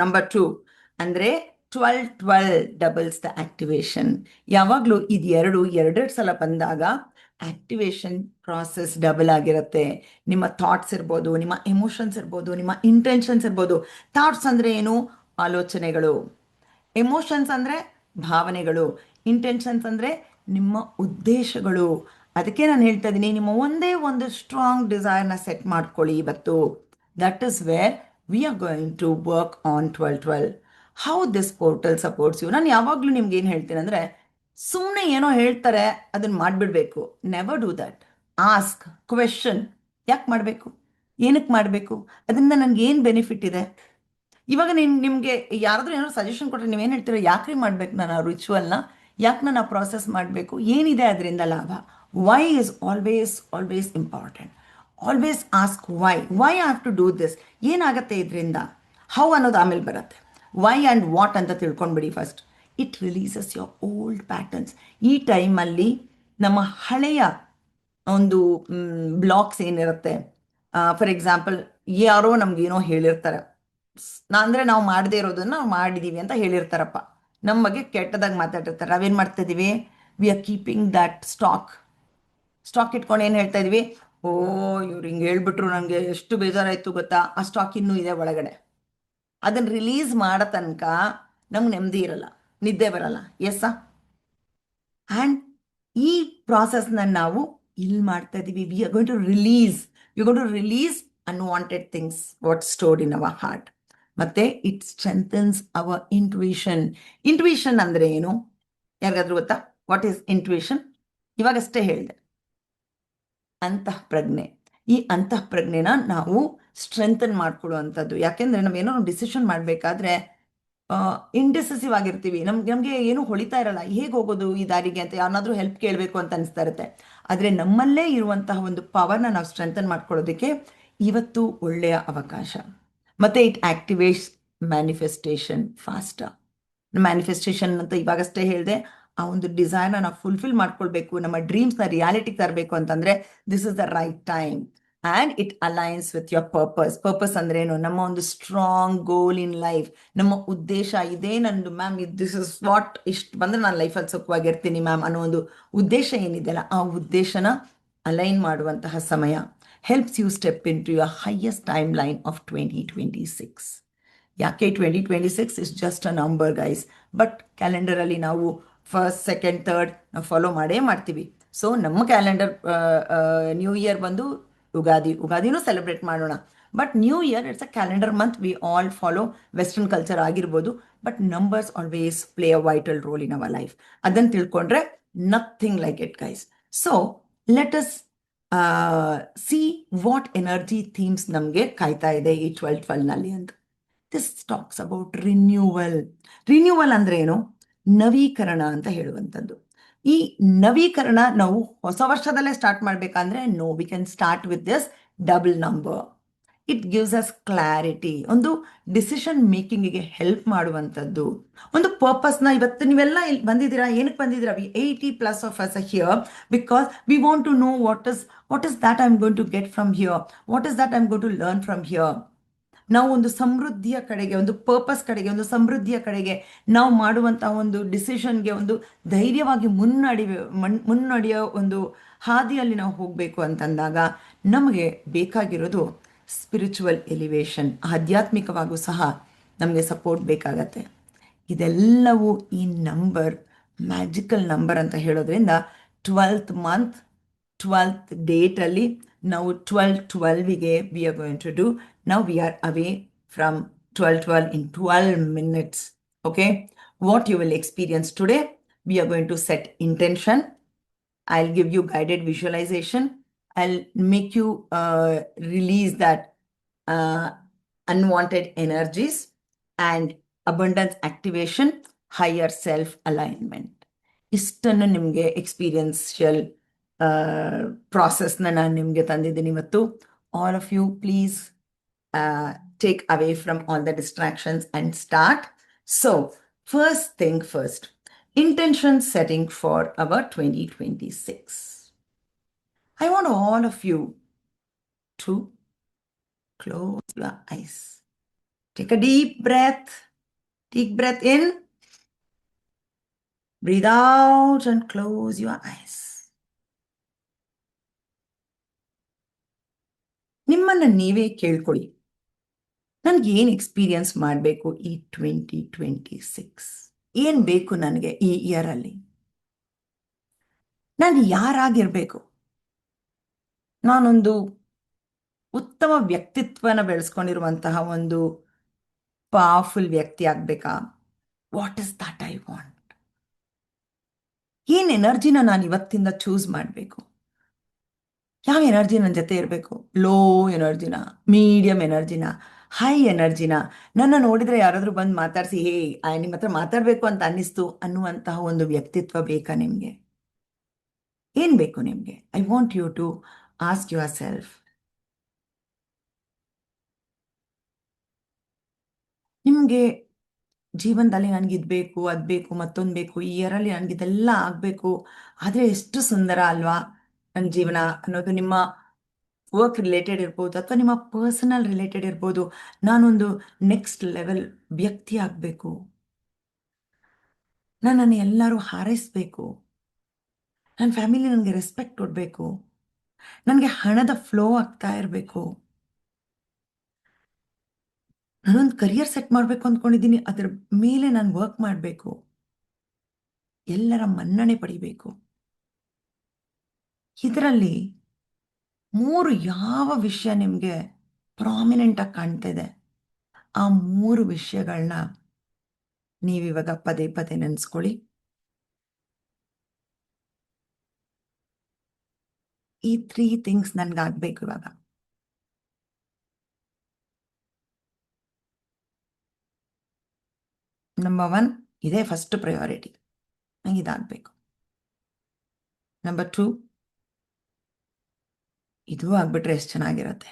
ನಂಬರ್ 2 ಅಂದ್ರೆ 12-12 ಡಬಲ್ಸ್ ದ ಆಕ್ಟಿವೇಶನ್. ಯಾವಾಗಲೂ ಇದು ಎರಡು ಸಲ ಬಂದಾಗ ಆಕ್ಟಿವೇಶನ್ ಪ್ರಾಸೆಸ್ ಡಬಲ್ ಆಗಿರುತ್ತೆ. ನಿಮ್ಮ ಥಾಟ್ಸ್ ಇರ್ಬೋದು, ನಿಮ್ಮ ಎಮೋಷನ್ಸ್ ಇರ್ಬೋದು, ನಿಮ್ಮ ಇಂಟೆನ್ಷನ್ಸ್ ಇರ್ಬೋದು. ಥಾಟ್ಸ್ ಅಂದ್ರೆ ಏನು? ಆಲೋಚನೆಗಳು. ಎಮೋಷನ್ಸ್ ಅಂದ್ರೆ ಭಾವನೆಗಳು. ಇಂಟೆನ್ಷನ್ಸ್ ಅಂದ್ರೆ ನಿಮ್ಮ ಉದ್ದೇಶಗಳು. ಅದಕ್ಕೆ ನಾನು ಹೇಳ್ತಾ ಇದ್ದೀನಿ, ನಿಮ್ಮ ಒಂದೇ ಒಂದು ಸ್ಟ್ರಾಂಗ್ ಡಿಸೈರ್ನ ಸೆಟ್ ಮಾಡ್ಕೊಳ್ಳಿ ಇವತ್ತು. That is where we are going to work on 12-12. How this portal supports you. ನಾನು ಯಾವಾಗಲೂ ನಿಮ್ಗೆ ಏನು ಹೇಳ್ತೀನಿ ಅಂದರೆ, ಸುಮ್ಮನೆ ಏನೋ ಹೇಳ್ತಾರೆ ಅದನ್ನ ಮಾಡಿಬಿಡ್ಬೇಕು. Never do that. Ask question. ಯಾಕೆ ಮಾಡಬೇಕು? ಏನಕ್ಕೆ ಮಾಡಬೇಕು? ಅದರಿಂದ ನನಗೆ ಏನು ಬೆನಿಫಿಟ್ ಇದೆ? ಇವಾಗ ನಿಮಗೆ ಯಾರಾದರೂ ಏನಾದ್ರು ಸಜೆಷನ್ ಕೊಟ್ಟರೆ ನೀವೇನು ಹೇಳ್ತೀರಾ? ಯಾಕ್ರಿ ಮಾಡಬೇಕು ನಾನು ಆ ರಿಚುವಲ್ನ? ಯಾಕೆ ನಾನು ಆ ಪ್ರಾಸೆಸ್ ಮಾಡಬೇಕು? ಏನಿದೆ ಅದರಿಂದ ಲಾಭ? Why is always important. Always ask why I have to do this. ಏನಾಗುತ್ತೆ ಇದರಿಂದ? ಹೌ ಅನ್ನೋದು ಆಮೇಲೆ ಬರುತ್ತೆ. ವೈ ಆ್ಯಂಡ್ ವಾಟ್ ಅಂತ ತಿಳ್ಕೊಂಡ್ಬಿಡಿ first. It releases your old patterns. ಈ ಟೈಮಲ್ಲಿ ನಮ್ಮ ಹಳೆಯ ಒಂದು ಬ್ಲಾಕ್ಸ್ ಏನಿರುತ್ತೆ, ಫಾರ್ ಎಕ್ಸಾಂಪಲ್, ಯಾರೋ ನಮ್ಗೇನೋ ಹೇಳಿರ್ತಾರೆ, ಅಂದ್ರೆ ನಾವು ಮಾಡದೇ ಇರೋದನ್ನ ನಾವು ಮಾಡಿದೀವಿ ಅಂತ ಹೇಳಿರ್ತಾರಪ್ಪ, ನಮ್ಮ ಬಗ್ಗೆ ಕೆಟ್ಟದಾಗಿ ಮಾತಾಡಿರ್ತಾರೆ. ನಾವೇನ್ ಮಾಡ್ತಾ ಇದೀವಿ? We are keeping that stock ಇಟ್ಕೊಂಡು ಏನು ಹೇಳ್ತಾ ಇದೀವಿ? ಓ, ಇವ್ರು ಹಿಂಗೆ ಹೇಳ್ಬಿಟ್ರು, ನನಗೆ ಎಷ್ಟು ಬೇಜಾರಾಯ್ತು ಗೊತ್ತಾ, ಆ ಸ್ಟಾಕ್ ಇನ್ನೂ ಇದೆ ಒಳಗಡೆ. ಅದನ್ನ ರಿಲೀಸ್ ಮಾಡೋ ತನಕ ನಮ್ಗೆ ನೆಮ್ಮದಿ ಇರಲ್ಲ, ನಿದ್ದೆ ಬರಲ್ಲ. ಎಸ್ಸಾ? ಆ್ಯಂಡ್ ಈ ಪ್ರಾಸೆಸ್ನ ನಾವು ಇಲ್ಲಿ ಮಾಡ್ತಾ ಇದ್ದೀವಿ. We are going to release unwanted things what stored in our heart. ಮತ್ತೆ ಇಟ್ ಸ್ಟ್ರೆಂಥನ್ಸ್ ಅವರ್ ಇಂಟ್ಯೂಷನ್ ಅಂದ್ರೆ ಏನು? ಯಾರಿಗಾದ್ರೂ ಗೊತ್ತಾ? What is intuition? ಇವಾಗಷ್ಟೇ ಹೇಳಿದೆ, ಅಂತಃಪ್ರಜ್ಞೆ. ಈ ಅಂತಃಪ್ರಜ್ಞೆನ ನಾವು ಸ್ಟ್ರೆಂಥನ್ ಮಾಡ್ಕೊಳ್ಳುವಂಥದ್ದು. ಯಾಕೆಂದ್ರೆ ನಾವೇನೋ ಡಿಸಿಷನ್ ಮಾಡಬೇಕಾದ್ರೆ ಇಂಡಿಸಿಸಿವ್ ಆಗಿರ್ತೀವಿ, ನಮ್ಗೆ ಏನು ಹೊಳಿತಾ ಇರಲ್ಲ, ಹೇಗೆ ಹೋಗೋದು ಈ ದಾರಿಗೆ ಅಂತ ಯಾರನ್ನಾದ್ರೂ ಹೆಲ್ಪ್ ಕೇಳಬೇಕು ಅಂತ ಅನಿಸ್ತಾ ಇರುತ್ತೆ. ಆದರೆ ನಮ್ಮಲ್ಲೇ ಇರುವಂತಹ ಒಂದು ಪವರ್ನ ನಾವು ಸ್ಟ್ರೆಂಥನ್ ಮಾಡ್ಕೊಳ್ಳೋದಕ್ಕೆ ಇವತ್ತು ಒಳ್ಳೆಯ ಅವಕಾಶ. ಮತ್ತೆ it activates manifestation faster. Manifestation ಅಂತ ಇವಾಗಷ್ಟೇ ಹೇಳಿದೆ, ಆ ಒಂದು ಡಿಸೈರ್ನ ನಾವು ಫುಲ್ಫಿಲ್ ಮಾಡ್ಕೊಳ್ಬೇಕು, ನಮ್ಮ ಡ್ರೀಮ್ಸ್ನ ರಿಯಾಲಿಟಿಗೆ ತರಬೇಕು ಅಂತಂದ್ರೆ this is the right time. And it aligns with your purpose ಅಂದ್ರೆ ಏನು? ನಮ್ಮ ಒಂದು ಸ್ಟ್ರಾಂಗ್ ಗೋಲ್ ಇನ್ ಲೈಫ್, ನಮ್ಮ ಉದ್ದೇಶ ಇದೇ ನಂದು ಮ್ಯಾಮ್, ದಿಸ್ ಇಸ್ ವಾಟ್, ಇಷ್ಟು ಬಂದ್ರೆ ನಾನು ಲೈಫಲ್ಲಿ ಸುಖವಾಗಿರ್ತೀನಿ ಮ್ಯಾಮ್ ಅನ್ನೋ ಒಂದು ಉದ್ದೇಶ ಏನಿದೆಯಲ್ಲ, ಆ ಉದ್ದೇಶನ ಅಲೈನ್ ಮಾಡುವಂತಹ ಸಮಯ. Helps you step into your highest timeline of 2026. ಯಾಕೆ 2026 is just a number guys, but ಕ್ಯಾಲೆಂಡರಲ್ಲಿ ನಾವು ಫಸ್ಟ್, ಸೆಕೆಂಡ್, ಥರ್ಡ್ ನಾವು ಫಾಲೋ ಮಾಡೇ ಮಾಡ್ತೀವಿ. ಸೊ ನಮ್ಮ ಕ್ಯಾಲೆಂಡರ್ ನ್ಯೂ ಇಯರ್ ಬಂದು ಯುಗಾದಿನೂ ಸೆಲೆಬ್ರೇಟ್ ಮಾಡೋಣ. But new year it's a calendar month. We all follow western culture ಆಗಿರ್ಬೋದು, but numbers always play a vital role in our life. ಅದನ್ನು ತಿಳ್ಕೊಂಡ್ರೆ nothing like it guys. So let us see what energy themes ನಮಗೆ ಕಾಯ್ತಾ ಇದೆ ಈ 12/12ನಲ್ಲಿ ಅಂತ. This talks about renewal ಅಂದ್ರೆ ಏನು? ನವೀಕರಣ ಅಂತ ಹೇಳುವಂಥದ್ದು. ಈ ನವೀಕರಣ ನಾವು ಹೊಸ ವರ್ಷದಲ್ಲೇ ಸ್ಟಾರ್ಟ್ ಮಾಡ್ಬೇಕಂದ್ರೆ no, we can start with this double number. It gives us clarity, ಒಂದು ಡಿಸಿಷನ್ ಮೇಕಿಂಗಿಗೆ ಹೆಲ್ಪ್ ಮಾಡುವಂಥದ್ದು, ಒಂದು ಪರ್ಪಸ್ನ. ಇವತ್ತು ನೀವೆಲ್ಲ ಇಲ್ಲಿ ಬಂದಿದ್ದೀರಾ, ಏನಕ್ಕೆ ಬಂದಿದ್ದೀರಾ? We 80+ of us here because we want to know what is that I am going to get from here, what is that I am going to learn from here. ನಾವು ಒಂದು ಸಮೃದ್ಧಿಯ ಕಡೆಗೆ, ಒಂದು ಪರ್ಪಸ್ ಕಡೆಗೆ, ಒಂದು ಸಮೃದ್ಧಿಯ ಕಡೆಗೆ ನಾವು ಮಾಡುವಂತಹ ಒಂದು ಡಿಸಿಷನ್ಗೆ ಒಂದು ಧೈರ್ಯವಾಗಿ ಮುನ್ನಡೆಯೋ ಒಂದು ಹಾದಿಯಲ್ಲಿ ನಾವು ಹೋಗಬೇಕು ಅಂತಂದಾಗ ನಮಗೆ ಬೇಕಾಗಿರೋದು ಸ್ಪಿರಿಚುವಲ್ ಎಲಿವೇಶನ್. ಆಧ್ಯಾತ್ಮಿಕವಾಗೂ ಸಹ ನಮಗೆ ಸಪೋರ್ಟ್ ಬೇಕಾಗತ್ತೆ. ಇದೆಲ್ಲವೂ ಈ ನಂಬರ್, ಮ್ಯಾಜಿಕಲ್ ನಂಬರ್ ಅಂತ ಹೇಳೋದ್ರಿಂದ 12th ಮಂತ್ 12th ಡೇಟಲ್ಲಿ ನಾವು 12/12ಗೆ we are going to do. Now we are away from 12/12 in 12 minutes. Okay, what you will experience today, we are going to set intention. I'll give you guided visualization. I'll make you release that unwanted energies and abundance activation, higher self alignment. ಇಷ್ಟನ್ನು ನಿಮಗೆ experiential ಪ್ರಾಸೆಸ್ನ ನಾನು ನಿಮಗೆ ತಂದಿದ್ದೀನಿ ಇವತ್ತು. All of you please take away from all the distractions and start. So first thing first, intention setting for our 2026. I want all of you to close your eyes. Take a deep breath in, breathe out and close your eyes. ನಿಮ್ಮನ್ನ ನೀವೇ ಕೇಳ್ಕೊಳ್ಳಿ, ನನಗೆ ಏನು experience ಮಾಡಬೇಕು ಈ 2026? ಏನು ಬೇಕು ನನಗೆ ಈ ಇಯರಲ್ಲಿ? ನಾನು ಯಾರಾಗಿರ್ಬೇಕು? ನಾನೊಂದು ಉತ್ತಮ ವ್ಯಕ್ತಿತ್ವನ ಬೆಳೆಸ್ಕೊಂಡಿರುವಂತಹ ಒಂದು ಪವರ್ಫುಲ್ ವ್ಯಕ್ತಿ ಆಗಬೇಕಾ? What is that I want? ಏನು ಎನರ್ಜಿನ ನಾನು ಇವತ್ತಿಂದ ಚೂಸ್ ಮಾಡಬೇಕು? ಯಾವ ಎನರ್ಜಿ ನನ್ನ ಜೊತೆ ಇರಬೇಕು? ಲೋ ಎನರ್ಜಿನ, ಮೀಡಿಯಂ ಎನರ್ಜಿನ, ಹೈ ಎನರ್ಜಿನ? ನನ್ನ ನೋಡಿದ್ರೆ ಯಾರಾದರೂ ಬಂದು ಮಾತಾಡಿಸಿ, ಹೇ ನಿಮ್ಮ ಹತ್ರ ಮಾತಾಡಬೇಕು ಅಂತ ಅನ್ನಿಸ್ತು ಅನ್ನುವಂತಹ ಒಂದು ವ್ಯಕ್ತಿತ್ವ ಬೇಕಾ ನಿಮಗೆ? ಏನು ಬೇಕು ನಿಮಗೆ? I want you to ask yourself. ನಿಮಗೆ ಜೀವನದಲ್ಲಿ ನನಗೆ ಇದು ಬೇಕು, ಅದು ಬೇಕು, ಮತ್ತೊಂದು ಬೇಕು, ಈ ಇಯರಲ್ಲಿ ನನಗಿದೆಲ್ಲ ಆಗಬೇಕು, ಆದರೆ ಎಷ್ಟು ಸುಂದರ ಅಲ್ವಾ ನನ್ನ ಜೀವನ ಅನ್ನೋದು ನಿಮ್ಮ ವರ್ಕ್ ರಿಲೇಟೆಡ್ ಇರ್ಬೋದು ಅಥವಾ ನಿಮ್ಮ ಪರ್ಸನಲ್ ರಿಲೇಟೆಡ್ ಇರ್ಬೋದು. ನಾನೊಂದು ನೆಕ್ಸ್ಟ್ ಲೆವೆಲ್ ವ್ಯಕ್ತಿ ಆಗಬೇಕು, ನನ್ನನ್ನು ಎಲ್ಲರೂ ಹಾರೈಸಬೇಕು, ನನ್ನ ಫ್ಯಾಮಿಲಿ ನನಗೆ ರೆಸ್ಪೆಕ್ಟ್ ಕೊಡಬೇಕು, ನನಗೆ ಹಣದ ಫ್ಲೋ ಆಗ್ತಾ ಇರಬೇಕು, ನಾನೊಂದು ಕರಿಯರ್ ಸೆಟ್ ಮಾಡಬೇಕು ಅಂದ್ಕೊಂಡಿದ್ದೀನಿ, ಅದರ ಮೇಲೆ ನಾನು ವರ್ಕ್ ಮಾಡಬೇಕು, ಎಲ್ಲರ ಮನ್ನಣೆ ಪಡಿಬೇಕು. ಇದರಲ್ಲಿ 3 ಯಾವ ವಿಷಯ ನಿಮಗೆ ಪ್ರಾಮಿನೆಂಟ್ ಆಗಿ ಕಾಣ್ತಾ ಇದೆ, ಆ 3 ವಿಷಯಗಳನ್ನ ನೀವಿವಾಗ ಪದೇ ಪದೇ ನೆನೆಸ್ಕೊಳ್ಳಿ. ಈ 3 ಥಿಂಗ್ಸ್ ನನ್ಗಾಗ್ಬೇಕು ಇವಾಗ. ನಂಬರ್ 1, ಇದೇ ಫಸ್ಟ್ ಪ್ರಯಾರಿಟಿ, ನಂಗೆ ಇದಾಗಬೇಕು. ನಂಬರ್ 2, ಇದು ಆಗ್ಬಿಟ್ರೆ ಎಷ್ಟು ಚೆನ್ನಾಗಿರತ್ತೆ.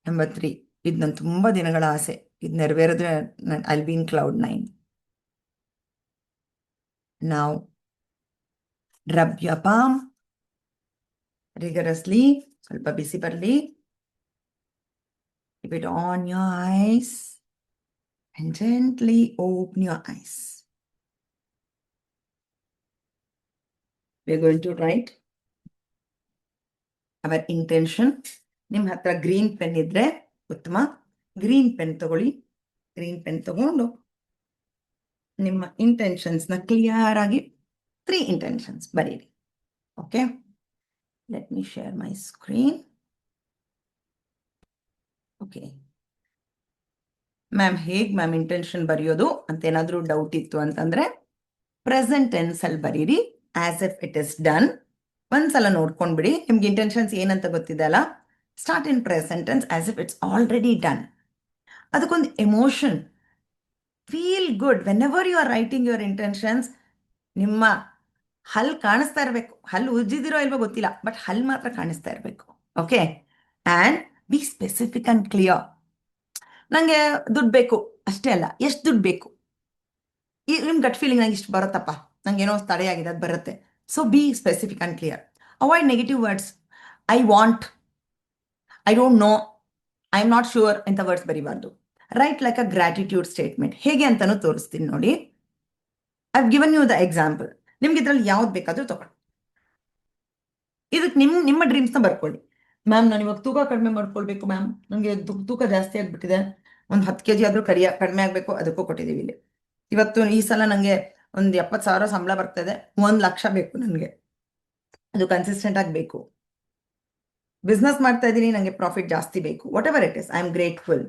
ನಂಬರ್ 3, ಇದು ನನ್ನ ತುಂಬ ದಿನಗಳ ಆಸೆ, ಇದು ನೆರವೇರಿದ್ರೆ ಐಲ್ ಬಿ ಇನ್ ಕ್ಲೌಡ್ 9. ನಾವು ರಬ್ your palm rigorously, ಸ್ವಲ್ಪ ಬಿಸಿ ಬರಲಿ. Keep it on your eyes and gently open your eyes. We're going to write our intention. ನಿಮ್ಮ ಹತ್ರ ಗ್ರೀನ್ ಪೆನ್ ಇದ್ರೆ ಉತ್ತಮ. ಗ್ರೀನ್ ಪೆನ್ ತಗೊಳ್ಳಿ. ಗ್ರೀನ್ ಪೆನ್ ತಗೊಂಡು ನಿಮ್ಮ ಇಂಟೆನ್ಷನ್ಸ್ನ ಕ್ಲಿಯರ್ ಆಗಿ 3 ಇಂಟೆನ್ಷನ್ಸ್ ಬರೀರಿ. Okay, let me share my screen. Okay ma'am, ಹೇಗೆ ಮ್ಯಾಮ್ ಇಂಟೆನ್ಷನ್ ಬರೆಯೋದು ಅಂತ ಏನಾದರೂ ಡೌಟ್ ಇತ್ತು ಅಂತಂದರೆ ಪ್ರೆಸೆಂಟ್ ಟೆನ್ಸಲ್ಲಿ ಬರೀರಿ, as if it is done. ಒಂದ್ಸಲ ನೋಡ್ಕೊಂಡ್ಬಿಡಿ, ನಿಮ್ಗೆ ಇಂಟೆನ್ಷನ್ಸ್ ಏನಂತ ಗೊತ್ತಿದೆ ಅಲ್ಲ. Start in present tense as if it's already done. ಅದಕ್ಕೊಂದು emotion, feel good whenever you are writing your intentions. ನಿಮ್ಮ ಹಲ್ ಕಾಣಿಸ್ತಾ ಇರಬೇಕು. ಹಲ್ಲು ಉಜ್ಜಿದಿರೋ ಇಲ್ವೋ ಗೊತ್ತಿಲ್ಲ, ಬಟ್ ಹಲ್ ಮಾತ್ರ ಕಾಣಿಸ್ತಾ ಇರಬೇಕು. Okay, and B specific and clear. ನನಗೆ ದುಡ್ಡು ಬೇಕು ಅಷ್ಟೇ ಅಲ್ಲ, ಎಷ್ಟು ದುಡ್ಡು ಬೇಕು. ಈ ನಿಮ್ಮ ಗಟ್ ಫೀಲಿಂಗ್ ನಂಗೆ ಇಷ್ಟು ಬರುತ್ತಪ್ಪ, ನಂಗೆ ಏನೋ ತಡೆಯಾಗಿದೆ, ಅದು ಬರುತ್ತೆ. So be specific and clear. Avoid negative words. I want, I don't know, I am not sure ಇಂಥ ವರ್ಡ್ಸ್ ಬರೀಬಾರ್ದು. Write like a gratitude statement. ಹೇಗೆ ಅಂತಲೂ ತೋರಿಸ್ತೀನಿ ನೋಡಿ. I given you the example. ನಿಮ್ಗೆ ಇದರಲ್ಲಿ ಯಾವ್ದು ಬೇಕಾದರೂ ತಗೊಳ್ಳಿ. ಇದಕ್ಕೆ ನಿಮ್ಮ ಡ್ರೀಮ್ಸ್ನ ಬರ್ಕೊಳ್ಳಿ. ಮ್ಯಾಮ್, ನಾನು ಇವಾಗ ತೂಕ ಕಡಿಮೆ ಮಾಡ್ಕೊಳ್ಬೇಕು ಮ್ಯಾಮ್, ನನಗೆ ತೂಕ ಜಾಸ್ತಿ ಆಗಿಬಿಟ್ಟಿದೆ, ಒಂದು 10 kg ಆದರೂ ಕಡಿಮೆ ಆಗಬೇಕು, ಅದಕ್ಕೂ ಕೊಟ್ಟಿದ್ದೀವಿ ಇಲ್ಲಿ. ಇವತ್ತು ಈ ಸಲ ನನಗೆ ಒಂದು 70,000 ಸಂಬಳ ಬರ್ತಾಯಿದೆ, 1 ಲಕ್ಷ ಬೇಕು ನನಗೆ, ಅದು ಕನ್ಸಿಸ್ಟೆಂಟ್ ಆಗಿ ಬೇಕು. ಬಿಸ್ನೆಸ್ ಮಾಡ್ತಾ ಇದ್ದೀನಿ, ನನಗೆ ಪ್ರಾಫಿಟ್ ಜಾಸ್ತಿ ಬೇಕು. Whatever it is, I am grateful.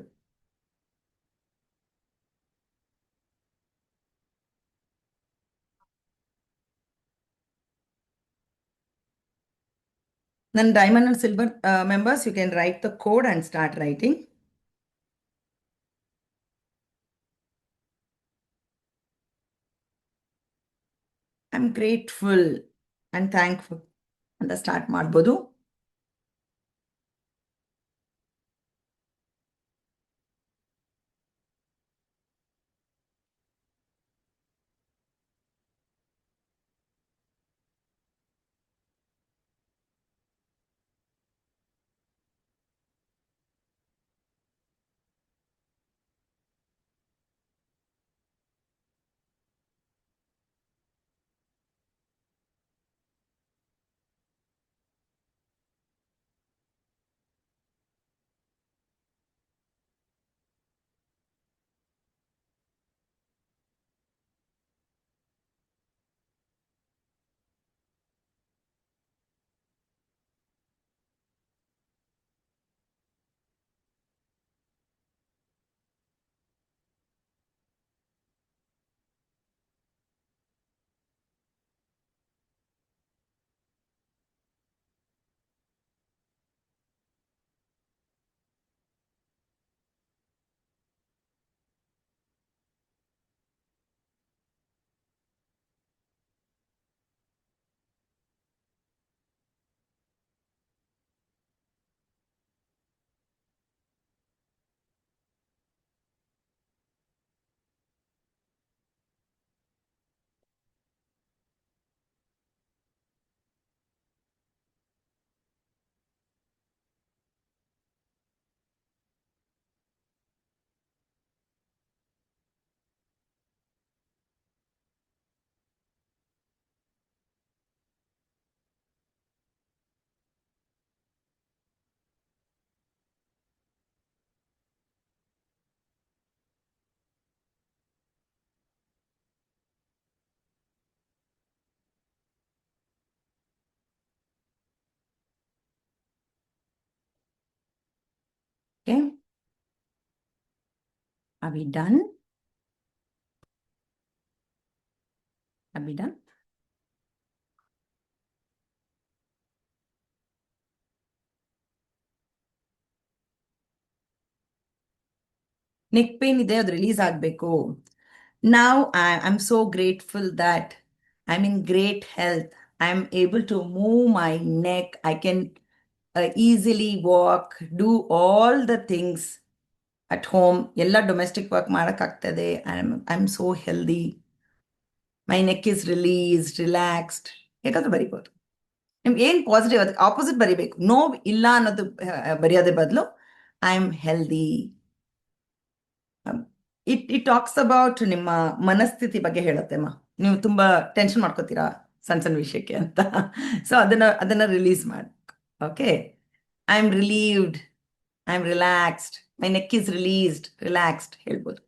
ನನ್ನ diamond and silver members, you can write the code and start writing. I am grateful and thankful ಅಂತ ಸ್ಟಾರ್ಟ್ ಮಾಡ್ಬೋದು. Okay. Are we done? Are we done? Neck pain ಇದೆ, ಅದು release ಆಗಬೇಕು. Now I'm so grateful that I'm in great health. I'm able to move my neck. I can easily walk, do all the things at home. ಎಲ್ಲ domestic work ಮಾಡೋಕ್ಕಾಗ್ತದೆ. I'm so healthy. My neck is released, relaxed. ಹೇಗಾದ್ರೂ ಬರಿಬೋದು. ನಿಮ್ಗೆ ಏನು positive ಅದಕ್ಕೆ opposite ಬರಿಬೇಕು. ನೋವು ಇಲ್ಲ ಅನ್ನೋದು ಬರೆಯೋದೇ ಬದಲು I am healthy. It talks about ನಿಮ್ಮ ಮನಸ್ಥಿತಿ ಬಗ್ಗೆ ಹೇಳುತ್ತೆಮ್ಮ. ನೀವು ತುಂಬಾ ಟೆನ್ಷನ್ ಮಾಡ್ಕೋತೀರಾ ಸಣ್ಣ ಸಣ್ಣ ವಿಷಯಕ್ಕೆ ಅಂತ. ಸೊ ಅದನ್ನ ರಿಲೀಸ್ ಮಾಡಿ. Okay, I am relieved, I am relaxed, my neck is released, relaxed ಹೇಳ್ಬೋದು.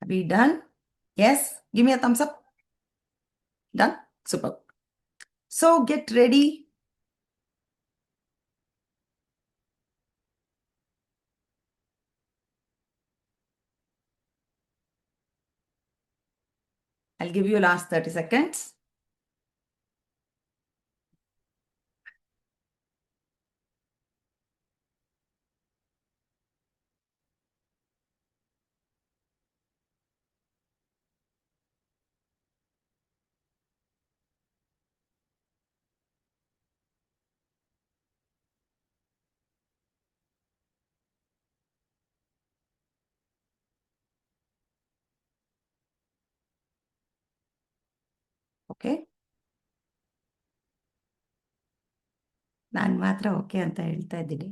Are we done? Yes? Give me a thumbs up. Done? Super. So get ready. I'll give you last 30 seconds. Okay, ನಾನು ಮಾತ್ರ okay ಅಂತ ಹೇಳ್ತಾ ಇದ್ದೀನಿ.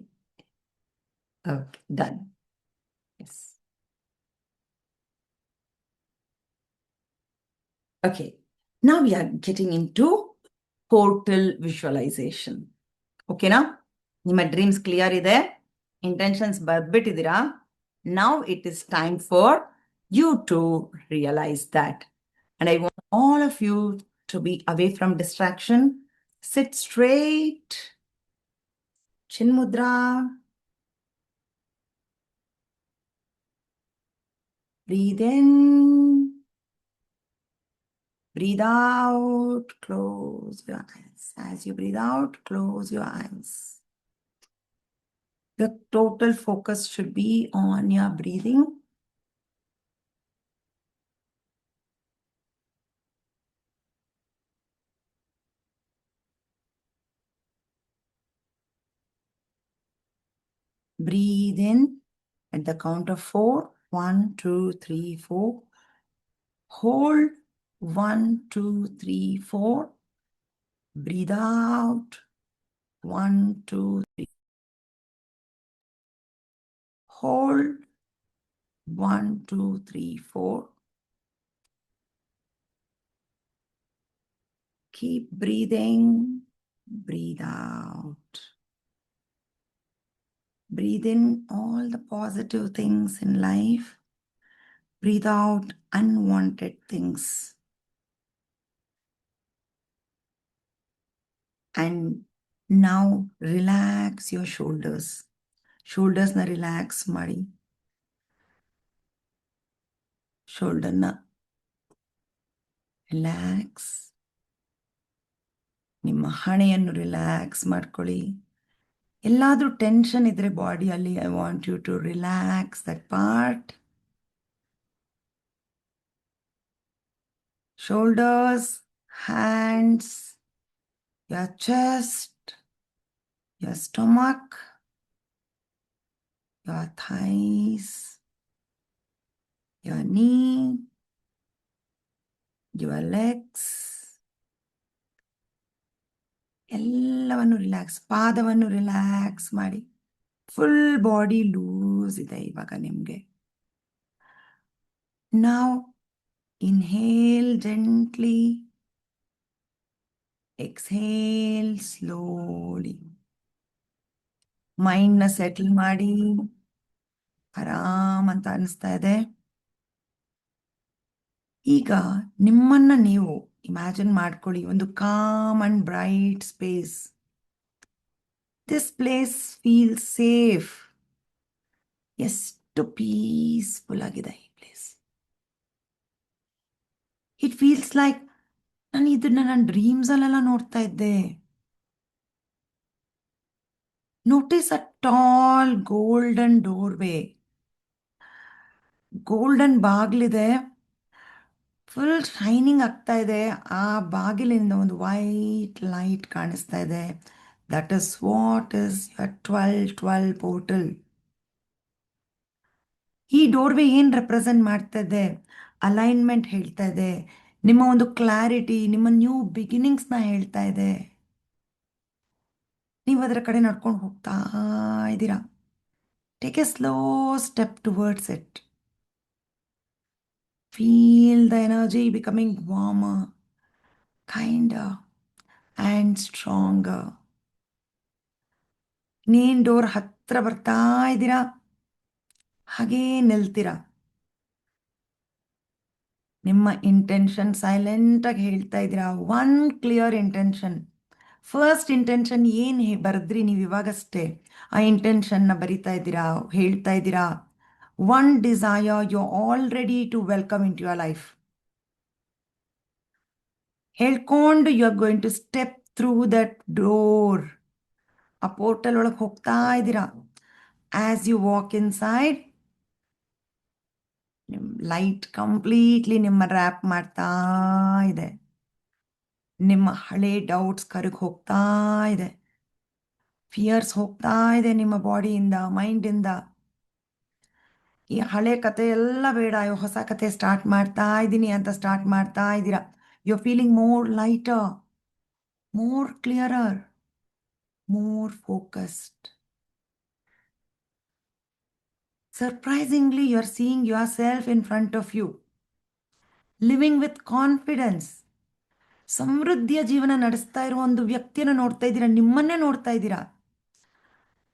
Okay, done. Yes. Okay, now we are getting into portal visualization. ಓಕೆನಾ? ನಿಮ್ಮ dreams clear ಇದೆ, intentions ಬರ್ಬಿಟ್ಟಿದ್ದೀರಾ. Now it is time for you to realize that. And I want all of you to be away from distraction. Sit straight. Chin mudra. Breathe in. Breathe out. Close your eyes. As you breathe out, close your eyes. The total focus should be on your breathing. Breathe in at the count of 4. 1, 2, 3, 4. Hold. 1, 2, 3, 4. Breathe out. 1, 2, 3. Hold. 1, 2, 3, 4. Keep breathing. Breathe out. Breathe in all the positive things in life. Breathe out unwanted things. And now relax your shoulders. Shoulders na relax ಮಾಡಿ. Shoulder na relax. ನಿಮ್ಮ ಹಣೆಯನ್ನು relax ಮಾಡ್ಕೊಳ್ಳಿ. ಎಲ್ಲಾದ್ರೂ tension ಇದ್ರೆ ಬಾಡಿಯಲ್ಲಿ, I want you to relax that part. Shoulders, hands, your chest, your stomach, your thighs, your knee, your legs. ಎಲ್ಲವನ್ನು relax. ಪಾದವನ್ನು relax ಮಾಡಿ. Full body loose ಇದೆ ಇವಾಗ ನಿಮಗೆ. Now inhale gently Exhale slowly. ಮೈಂಡ್ನ ಸೆಟಲ್ ಮಾಡಿ ಆರಾಮ್ ಅಂತ ಅನಿಸ್ತಾ ಇದೆ. ಈಗ ನಿಮ್ಮನ್ನ ನೀವು ಇಮ್ಯಾಜಿನ್ ಮಾಡ್ಕೊಳ್ಳಿ, ಒಂದು com and bright space. This place feel safe. ಎಷ್ಟು ಪೀಸ್ಫುಲ್ ಆಗಿದೆ ಈ ಪ್ಲೇಸ್. ಇಟ್ ಫೀಲ್ಸ್ ಲೈಕ್ ನಾನು ಇದನ್ನ ನನ್ನ ಡ್ರೀಮ್ಸ್ ಅಲ್ಲೆಲ್ಲ ನೋಡ್ತಾ ಇದ್ದೆ. Notice a tall golden doorway. Golden ಬಾಗ್ಲಿದೆ, ಫುಲ್ ಶೈನಿಂಗ್ ಆಗ್ತಾ ಇದೆ. ಆ ಬಾಗಿಲಿಂದ ಒಂದು ವೈಟ್ ಲೈಟ್ ಕಾಣಿಸ್ತಾ ಇದೆ. That is what is your 1212 portal. ಈ ಡೋರ್ವೇ ಏನ್ ರೆಪ್ರೆಸೆಂಟ್ ಮಾಡ್ತಾ ಇದೆ? ಅಲೈನ್ಮೆಂಟ್ ಹೇಳ್ತಾ ಇದೆ, ನಿಮ್ಮ ಒಂದು ಕ್ಲಾರಿಟಿ, ನಿಮ್ಮ ನ್ಯೂ ಬಿಗಿನಿಂಗ್ಸ್ನ ಹೇಳ್ತಾ ಇದೆ. ನೀವು ಅದರ ಕಡೆ ನಡ್ಕೊಂಡು ಹೋಗ್ತಾ ಇದ್ದೀರಾ. Take A slow step towards it. Feel the energy becoming warmer, kinder, and stronger. ನೀನ್ ಡೋರ್ ಹತ್ರ ಬರ್ತಾ ಇದ್ದೀರಾ, ಹಾಗೇ ನಿಲ್ತೀರಾ. ನಿಮ್ಮ ಇಂಟೆನ್ಷನ್ ಸೈಲೆಂಟ್ ಆಗಿ ಹೇಳ್ತಾ ಇದ್ದೀರಾ. One clear intention. First intention ಏನು ಬರೆದ್ರಿ ನೀವು ಇವಾಗಷ್ಟೇ, ಆ ಇಂಟೆನ್ಷನ್ನ ಬರಿತಾ ಇದ್ದೀರಾ, ಹೇಳ್ತಾ ಇದ್ದೀರಾ. One desire you all ready to welcome into your life. ಹೇಳ್ಕೊಂಡು you are going to step through that door. ಆ ಪೋರ್ಟಲ್ ಒಳಗೆ ಹೋಗ್ತಾ ಇದ್ದೀರಾ. As you walk inside, light completely ನಿಮ್ಮ ರ್ಯಾಪ್ ಮಾಡ್ತಾ ಇದೆ. ನಿಮ್ಮ ಹಳೆ ಡೌಟ್ಸ್ ಕರಗಿ ಹೋಗ್ತಾ ಇದೆ. ಫಿಯರ್ಸ್ ಹೋಗ್ತಾ ಇದೆ ನಿಮ್ಮ ಬಾಡಿಯಿಂದ, ಮೈಂಡಿಂದ. ಈ ಹಳೆ ಕತೆ ಎಲ್ಲ ಬೇಡ, ಹೊಸ ಕತೆ ಸ್ಟಾರ್ಟ್ ಮಾಡ್ತಾ ಇದ್ದೀನಿ ಅಂತ ಸ್ಟಾರ್ಟ್ ಮಾಡ್ತಾ ಇದ್ದೀರಾ. You are feeling more lighter, more clearer, more focused. Surprisingly, you're seeing yourself in front of you, living with confidence. ಸಮೃದ್ಧಿಯ ಜೀವನ ನಡೆಸ್ತಾ ಇರುವ ಒಂದು ವ್ಯಕ್ತಿಯನ್ನು ನೋಡ್ತಾ ಇದ್ದೀರಾ, ನಿಮ್ಮನ್ನೇ ನೋಡ್ತಾ ಇದ್ದೀರಾ.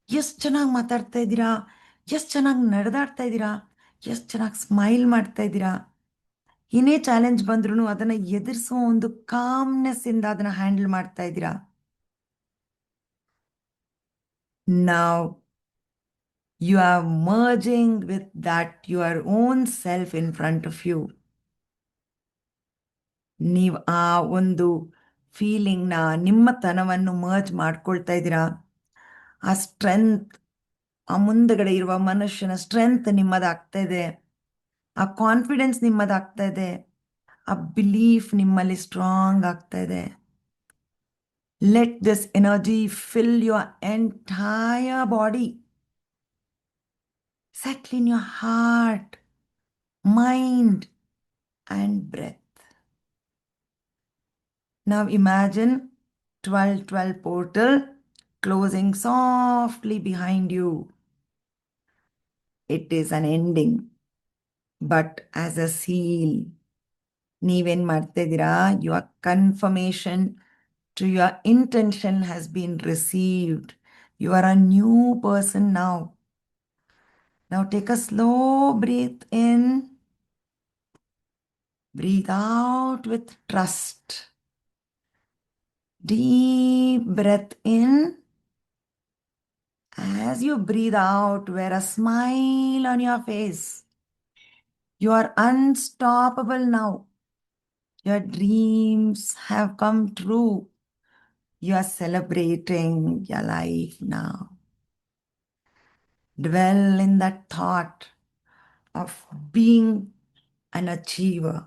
ಎಷ್ಟು ಚೆನ್ನಾಗಿ ಮಾತಾಡ್ತಾ ಇದ್ದೀರಾ, ಎಷ್ಟು ಚೆನ್ನಾಗಿ ನಡೆದಾಡ್ತಾ ಇದ್ದೀರಾ, ಎಷ್ಟು ಚೆನ್ನಾಗಿ ಸ್ಮೈಲ್ ಮಾಡ್ತಾ ಇದ್ದೀರಾ. ಏನೇ ಚಾಲೆಂಜ್ ಬಂದ್ರೂ ಅದನ್ನು ಎದುರಿಸೋ ಒಂದು ಕಾಮ್ನೆಸ್ ಇಂದ ಅದನ್ನು ಹ್ಯಾಂಡಲ್ ಮಾಡ್ತಾ ಇದ್ದೀರಾ. Now you are merging with that your own self in front of you. ನೀವು ಆ ಒಂದು ಫೀಲಿಂಗ್ನ, ನಿಮ್ಮತನವನ್ನು ಮರ್ಜ್ ಮಾಡ್ಕೊಳ್ತಾ ಇದ್ದೀರಾ. ಆ ಸ್ಟ್ರೆಂತ್, ಆ ಮುಂದಗಡೆ ಇರುವ ಮನುಷ್ಯನ ಸ್ಟ್ರೆಂತ್ ನಿಮ್ಮದಾಗ್ತಾ ಇದೆ. ಆ ಕಾನ್ಫಿಡೆನ್ಸ್ ನಿಮ್ಮದಾಗ್ತಾ ಇದೆ. ಆ ಬಿಲೀಫ್ ನಿಮ್ಮಲ್ಲಿ ಸ್ಟ್ರಾಂಗ್ ಆಗ್ತಾ ಇದೆ. Let this energy fill your entire body. Settle in your heart, mind, and breath. Now imagine 1212 portal closing softly behind you. It is an ending, but as a seal. ನೀವೇನ್ ಮಾಡ್ತಾ ಇದ್ದೀರಾ? Your confirmation to your intention has been received. You are a new person now. Now take a slow breath in. Breathe out with trust. Deep breath in. As you breathe out, wear a smile on your face. You are unstoppable now. Your dreams have come true. You are celebrating your life now. Dwell in that thought of being an achiever.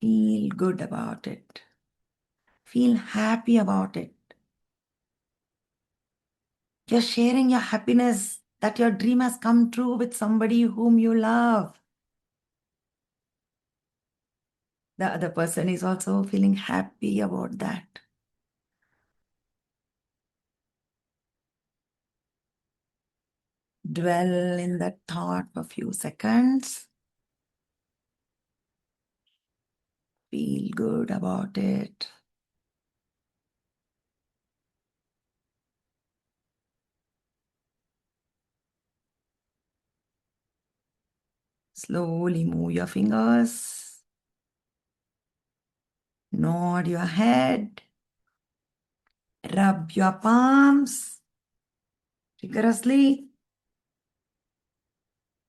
Feel good about it. Feel happy about it. You're sharing your happiness that your dream has come true with somebody whom you love. The other person is also feeling happy about that. Dwell in that thought for a few seconds. Feel good about it. Slowly move your fingers. Nod your head. Rub your palms vigorously.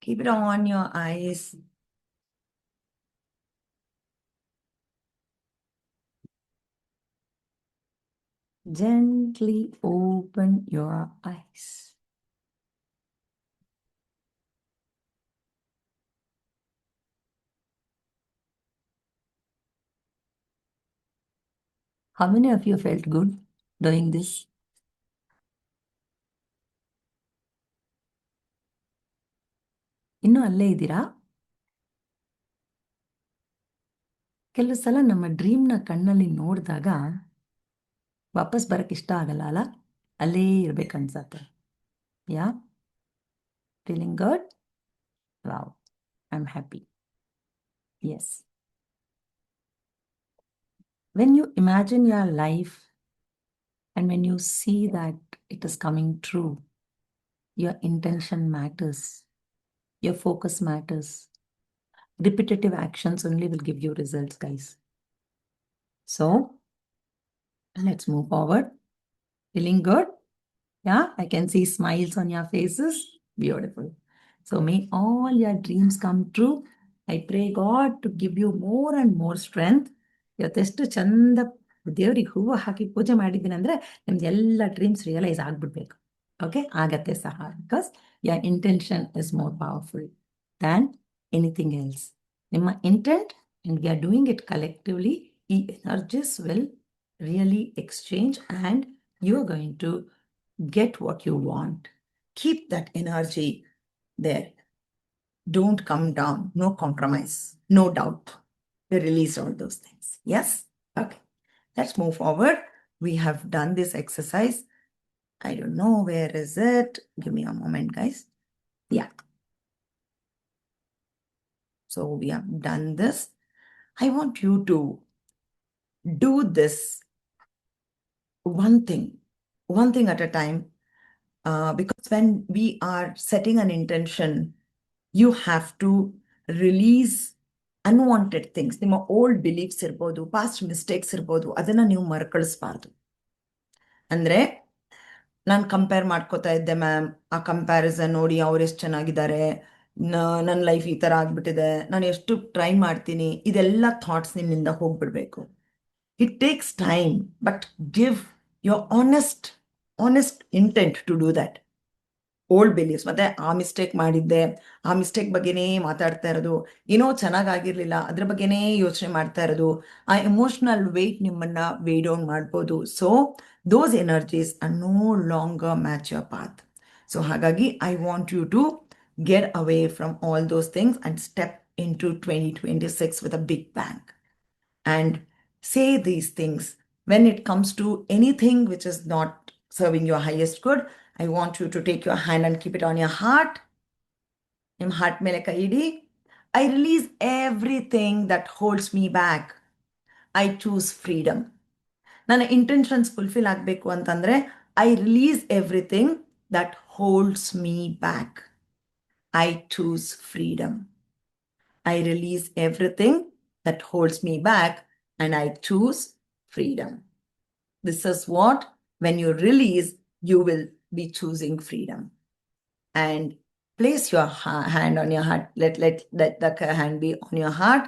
Keep it on your eyes. Gently open your eyes. How many of you felt good doing this? ಇನ್ನೂ ಅಲ್ಲೇ ಇದ್ದೀರಾ? ಕೆಲವು ಸಲ ನಮ್ಮ ಡ್ರೀಮ್ನ ಕಣ್ಣಲ್ಲಿ ನೋಡಿದಾಗ ವಾಪಸ್ ಬರಕ್ಕೆ ಇಷ್ಟ ಆಗಲ್ಲ ಅಲ್ಲ, ಅಲ್ಲೇ ಇರ್ಬೇಕನ್ಸತ್ತೆ. Yeah feeling good? Wow, I am happy. Yes. When you imagine your life and when you see that it is coming true, your intention matters, your focus matters. Repetitive actions only will give you results, guys. So, let's move forward. Feeling good? Yeah, I can see smiles on your faces. Beautiful. So, may all your dreams come true. I pray God to give you more and more strength. ಇವತ್ತೆಷ್ಟು ಚಂದ ದೇವ್ರಿಗೆ ಹೂವು ಹಾಕಿ ಪೂಜೆ ಮಾಡಿದ್ದೀನಿ ಅಂದರೆ ನಿಮ್ದು ಎಲ್ಲ dreams realise ಆಗ್ಬಿಡ್ಬೇಕು. Okay, ಆಗತ್ತೆ ಸಹ. Because your intention is more powerful than anything else. ನಿಮ್ಮ intent and we are doing it collectively, energies will really exchange and you are going to get what you want. Keep that energy there. Don't come down. No compromise. No doubt. We release all those things. Yes? Okay. Let's move forward. We have done this exercise. I don't know where is it. Give me a moment, guys. Yeah. So we have done this. I want you to do this one thing at a time. Because when we are setting an intention, you have to release unwanted things. ನಿಮ್ಮ old beliefs ಇರ್ಬೋದು, past mistakes ಇರ್ಬೋದು, ಅದನ್ನ ನೀವು ಮರುಕಳಿಸ್ಬಾರ್ದು. ಅಂದ್ರೆ ನಾನು compare ಮಾಡ್ಕೋತಾ ಇದ್ದೆ ma'am, ಆ ಕಂಪ್ಯಾರಿಸನ್ ನೋಡಿ ಅವ್ರು ಎಷ್ಟು ಚೆನ್ನಾಗಿದ್ದಾರೆ, ನನ್ನ ಲೈಫ್ ಈ ಥರ ಆಗ್ಬಿಟ್ಟಿದೆ, ನಾನು ಎಷ್ಟು ಟ್ರೈ ಮಾಡ್ತೀನಿ, ಇದೆಲ್ಲ ಥಾಟ್ಸ್ ನಿಮ್ಮಿಂದ ಹೋಗ್ಬಿಡ್ಬೇಕು. It takes time, but give your honest intent to do that. Old beliefs ಮತ್ತೆ ಆ ಮಿಸ್ಟೇಕ್ ಮಾಡಿದ್ದೆ, ಆ ಮಿಸ್ಟೇಕ್ ಬಗ್ಗೆನೇ ಮಾತಾಡ್ತಾ ಇರೋದು, ಏನೋ ಚೆನ್ನಾಗಾಗಿರ್ಲಿಲ್ಲ ಅದ್ರ ಬಗ್ಗೆನೇ ಯೋಚನೆ ಮಾಡ್ತಾ ಇರೋದು, ಆ ಎಮೋಷನಲ್ ವೇಟ್ ನಿಮ್ಮನ್ನ ವೇ ಡೌನ್ ಮಾಡ್ಬೋದು. So those energies are no longer match your path. So ಹಾಗಾಗಿ I want you to get away from all those things and step into 2026 with a big bang and say these things. When it comes to anything which is not serving your highest good, I want you to take your hand and keep it on your heart. ನಿಮ್ಮ heart ಮೇಲೆ ಕೈ ಇಡಿ. I release everything that holds me back. I choose freedom. ನನ್ನ intentions fulfil ಆಗಬೇಕು ಅಂತಂದ್ರೆ I release everything that holds me back. I choose freedom. I release everything that holds me back and I choose freedom. This is what, when you release, you will be choosing freedom. And place your hand on your heart. Let the hand be on your heart.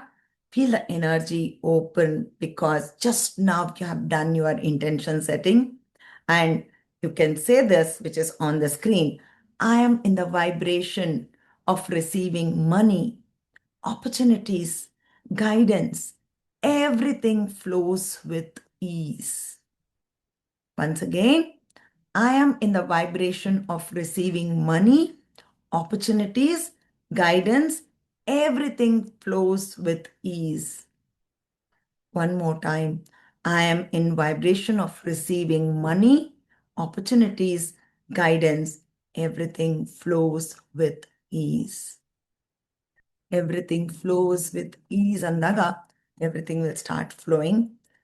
Feel the energy open because just now you have done your intention setting. And you can say this, which is on the screen. I am in the vibration of receiving money, opportunities, guidance. Everything flows with ease. Once again, I am in the vibration of receiving money, opportunities, guidance. Everything flows with ease. One more time. I am in vibration of receiving money, opportunities, guidance. Everything flows with ease. Everything flows with ease ಅಂದಾಗ everything will start flowing.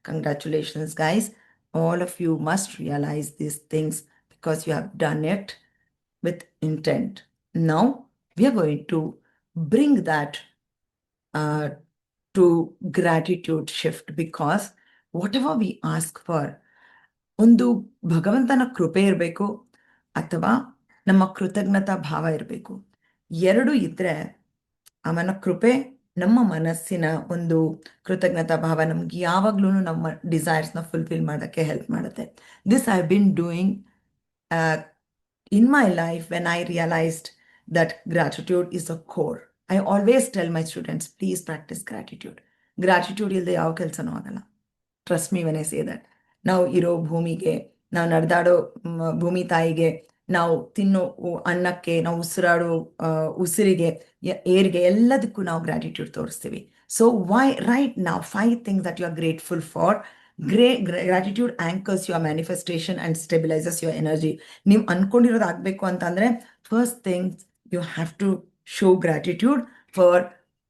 Congratulations, guys. All of you must realize these things because you have done it with intent. Now, we are going to bring that to gratitude shift because whatever we ask for, ಒಂದು ಭಗವಂತನ ಕೃಪೆ ಇರಬೇಕು ಅಥವಾ ನಮ್ಮ ಕೃತಜ್ಞತಾ ಭಾವ ಇರಬೇಕು. ಎರಡು ಇದ್ರೆ ಅವನ ಕೃಪೆ, ನಮ್ಮ ಮನಸ್ಸಿನ ಒಂದು ಕೃತಜ್ಞತಾ ಭಾವ ನಮ್ಗೆ ಯಾವಾಗ್ಲೂ ನಮ್ಮ ಡಿಸೈರ್ಸ್ನ ಫುಲ್ಫಿಲ್ ಮಾಡೋಕ್ಕೆ ಹೆಲ್ಪ್ ಮಾಡುತ್ತೆ. This I been doing in my life when I realized that gratitude is a core. I always tell my students, please practice gratitude. Gratitude ಇಲ್ಲದೆ ಯಾವ ಕೆಲಸನೂ ಆಗಲ್ಲ. Trust me when I say that. ನಾವು ಇರೋ ಭೂಮಿಗೆ, ನಾವು ನಡೆದಾಡೋ ಭೂಮಿ ತಾಯಿಗೆ, ನಾವು ತಿನ್ನೋ ಅನ್ನಕ್ಕೆ, ನಾವು ಉಸಿರಾಡೋ ಉಸಿರಿಗೆ, ಏರ್ಗೆ, ಎಲ್ಲದಕ್ಕೂ ನಾವು ಗ್ರಾಟಿಟ್ಯೂಡ್ ತೋರಿಸ್ತೀವಿ. ಸೊ ವೈ ರೈಟ್ ನಾವು 5 things that you are grateful for. Gratitude anchors your manifestation and stabilizes your energy. ನೀವು ಅನ್ಕೊಂಡಿರೋದು ಆಗ್ಬೇಕು ಅಂತಂದ್ರೆ first thing you have to show gratitude for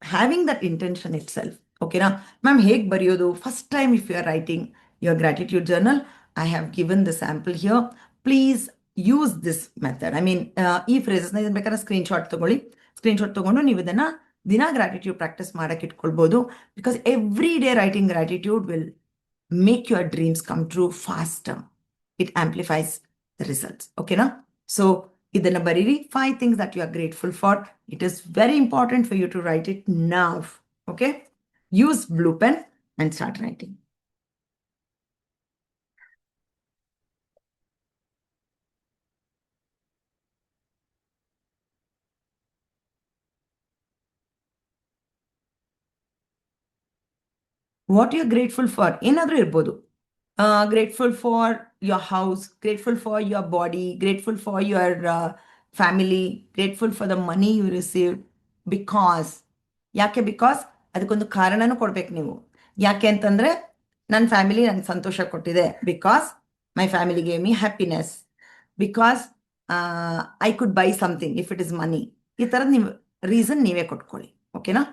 having that intention itself. ಓಕೆನಾ ma'am? ಹೇಗೆ ಬರೆಯೋದು? First time if you are writing your gratitude journal, I have given the sample here. Please use this method. I mean, ಈ ಫ್ರೇಸಸ್ನ ಇದನ್ನ ಬೇಕಾದ್ರೆ screenshot ತಗೊಂಡು ನೀವು ಇದನ್ನ ದಿನ ಗ್ರಾಟಿಟ್ಯೂಡ್ ಪ್ರಾಕ್ಟೀಸ್ ಮಾಡಕ್ಕೆ ಇಟ್ಕೊಳ್ಬೋದು. Because every day writing gratitude will make your dreams come true faster. It amplifies the results. Okay, na? So, idana bariri 5 things that you are grateful for. It is very important for you to write it now. Okay? Use blue pen and start writing. What you're grateful for? ಏನಾದ್ರೂ ಇರ್ಬೋದು. Grateful for your house, grateful for your body, grateful for your family, grateful for the money you received. Because ಯಾಕೆ? Because ಅದಕ್ಕೊಂದು ಕಾರಣನೂ ಕೊಡ್ಬೇಕು ನೀವು. ಯಾಕೆ ಅಂತಂದ್ರೆ ನನ್ನ family ನಂಗೆ ಸಂತೋಷ ಕೊಟ್ಟಿದೆ. Because my family gave me happiness. Because I could buy something if it is money. ಈ ಥರದ್ದು ನೀವು ರೀಸನ್ ನೀವೇ ಕೊಟ್ಕೊಳ್ಳಿ. ಓಕೆನಾ?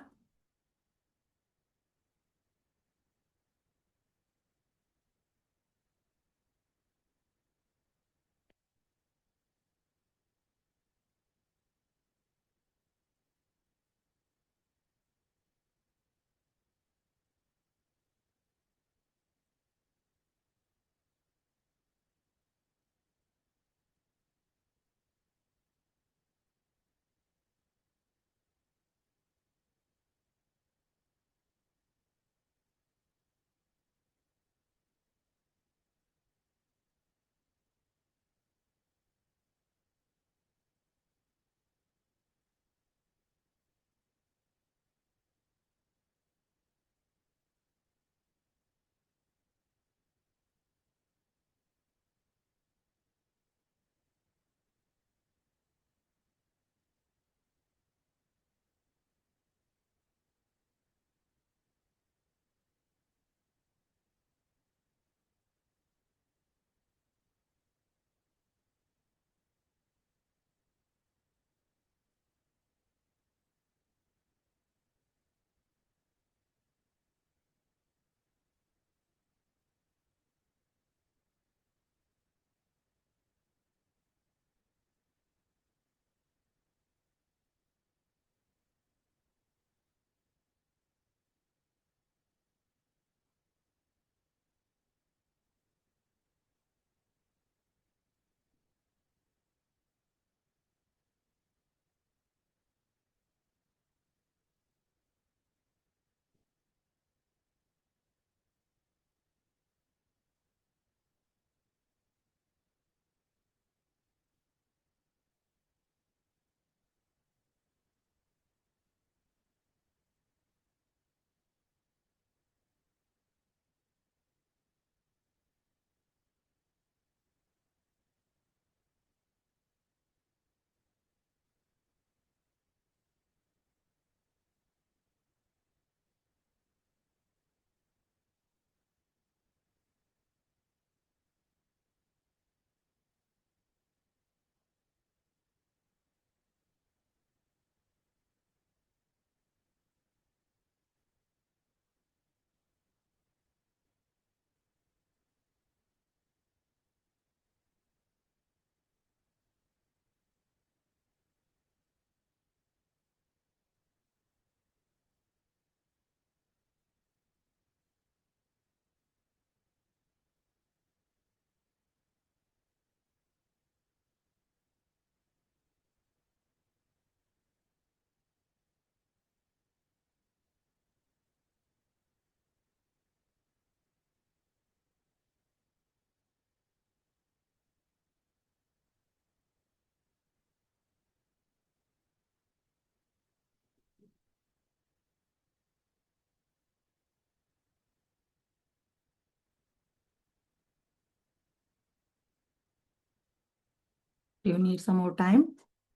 Do you need some more time?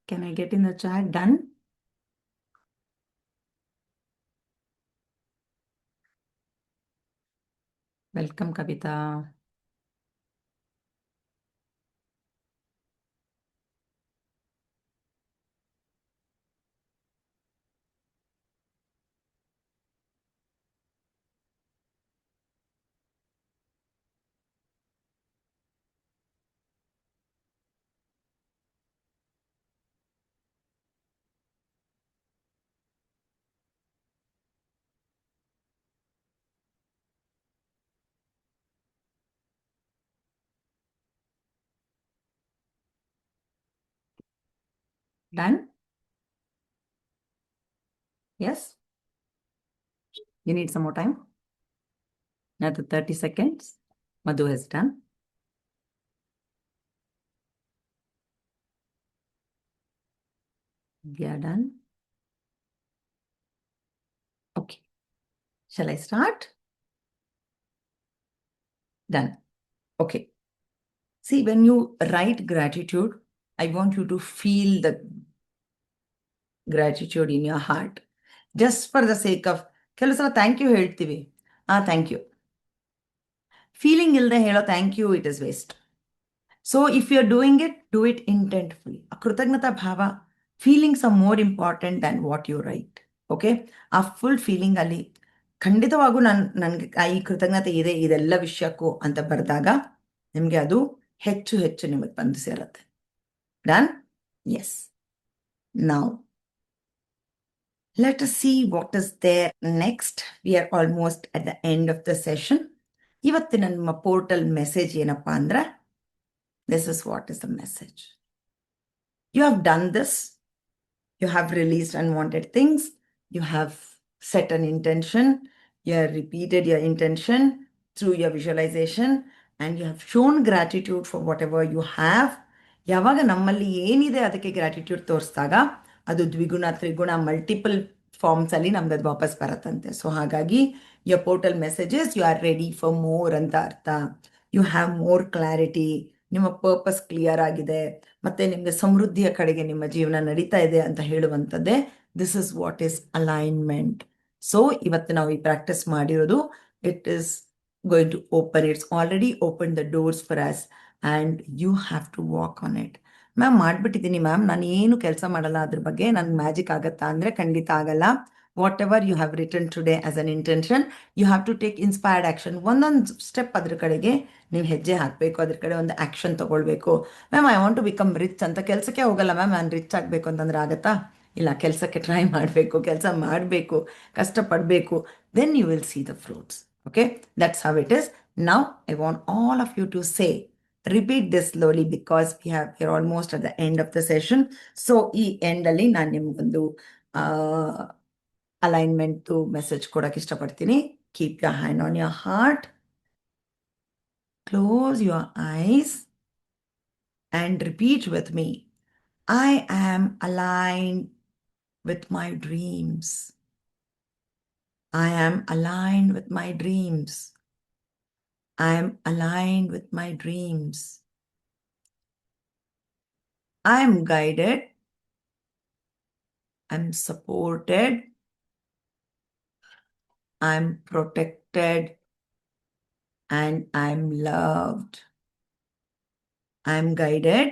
Can I get in the chat? Done? Welcome, Kavita. Done? Yes? You need some more time? Another 30 seconds. Madhu has done. We are done. Okay. Shall I start? Done. Okay. See, when you write gratitude, I want you to feel the gratitude in your heart. Just for the sake of, ಕೆಲವು ಸಲ thank you ಹೇಳ್ತೀವಿ. Thank you. Feeling ಇಲ್ಲದೆ ಹೇಳೋ thank you, it is waste. So if you are doing it, do it intentfully. ಆ ಕೃತಜ್ಞತಾ ಭಾವ, feelings are more important than what you write. Okay, ಆ full feeling ಅಲ್ಲಿ ಖಂಡಿತವಾಗೂ ನನಗೆ ಈ ಕೃತಜ್ಞತೆ ಇದೆ ಇದೆಲ್ಲ ವಿಷಯಕ್ಕೂ ಅಂತ ಬರೆದಾಗ ನಿಮಗೆ ಅದು ಹೆಚ್ಚು ಹೆಚ್ಚು ನಿಮಗೆ ಬಂದು ಸೇರುತ್ತೆ. Done? Yes. Now let us see what is there next. We are almost at the end of the session. ಇವತ್ತಿನ ನಮ್ಮ ಪೋರ್ಟಲ್ ಮೆಸೇಜ್ ಏನಪ್ಪಾ ಅಂದ್ರೆ, this is what is the message. You have done this. You have released unwanted things. You have set an intention. You have repeated your intention through your visualization, and you have shown gratitude for whatever you have. ಯಾವಾಗ ನಮ್ಮಲ್ಲಿ ಏನಿದೆ ಅದಕ್ಕೆ gratitude ತೋರಿಸಿದಾಗ ಅದು ದ್ವಿಗುಣ, ತ್ರಿಗುಣ, multiple forms ಅಲ್ಲಿ ನಮ್ಗೆ ಅದು ವಾಪಸ್ ಬರತ್ತಂತೆ. ಸೊ ಹಾಗಾಗಿ your portal messages, you are ready for more ಅಂತ ಅರ್ಥ. You have more clarity. ನಿಮ್ಮ ಪರ್ಪಸ್ ಕ್ಲಿಯರ್ ಆಗಿದೆ, ಮತ್ತೆ ನಿಮ್ಗೆ ಸಮೃದ್ಧಿಯ ಕಡೆಗೆ ನಿಮ್ಮ ಜೀವನ ನಡೀತಾ ಇದೆ ಅಂತ ಹೇಳುವಂಥದ್ದೇ this is what is alignment. So ಇವತ್ತು ನಾವು ಈ ಪ್ರಾಕ್ಟೀಸ್ ಮಾಡಿರೋದು, it is going to open, it's already open the doors for us and you have to walk on it. Ma'am ಮಾಡಿಬಿಟ್ಟಿದ್ದೀನಿ ಮ್ಯಾಮ್, ನಾನು ಏನು ಕೆಲಸ ಮಾಡಲ್ಲ ಅದ್ರ ಬಗ್ಗೆ, ನನ್ಗೆ ಮ್ಯಾಜಿಕ್ ಆಗತ್ತಾ ಅಂದರೆ ಖಂಡಿತ ಆಗಲ್ಲ. Whatever you have written today as an intention, you have to take inspired action. ಒಂದೊಂದು ಸ್ಟೆಪ್ ಅದ್ರ ಕಡೆಗೆ ನೀವು ಹೆಜ್ಜೆ ಹಾಕಬೇಕು, ಅದ್ರ ಕಡೆ ಒಂದು ಆ್ಯಕ್ಷನ್ ತಗೊಳ್ಬೇಕು. Ma'am I want to become rich ಅಂತ ಕೆಲಸಕ್ಕೆ ಹೋಗಲ್ಲ ಮ್ಯಾಮ್, ನಾನು ರಿಚ್ ಆಗಬೇಕು ಅಂತಂದ್ರೆ ಆಗತ್ತಾ? ಇಲ್ಲ, ಕೆಲಸಕ್ಕೆ ಟ್ರೈ ಮಾಡಬೇಕು, ಕೆಲಸ ಮಾಡಬೇಕು, ಕಷ್ಟಪಡಬೇಕು, then you will see the fruits. Okay, that's how it is. Now I want all of you to say, repeat this slowly because we're almost at the end of the session. So ಈ end ಅಲ್ಲಿ ನಾನು ನಿಮ್ಗೊಂದು alignment message ಕೊಡಕ್ಕೆ ಇಷ್ಟಪಡ್ತೀನಿ. Keep your hand on your heart, close your eyes and repeat with me. I am aligned with my dreams. I am aligned with my dreams. I am aligned with my dreams. I am guided. I'm supported. I'm protected. And I'm loved. I'm guided.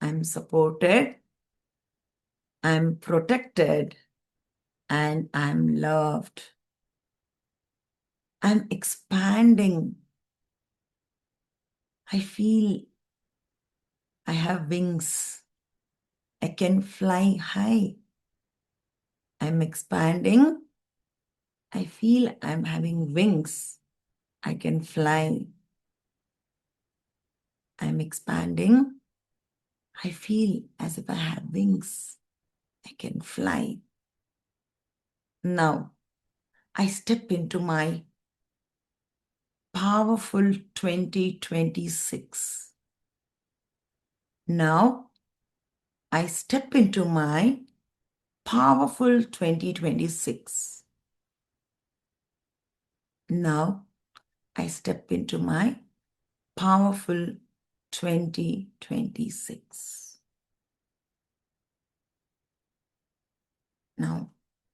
I'm supported. I'm protected. And I'm loved. I'm expanding. I feel I have wings. I can fly high. I'm expanding. I feel I'm having wings. I can fly. I'm expanding. I feel as if I have wings. I can fly. Now, I step into my powerful 2026. Now, I step into my powerful 2026. Now, I step into my powerful 2026. Now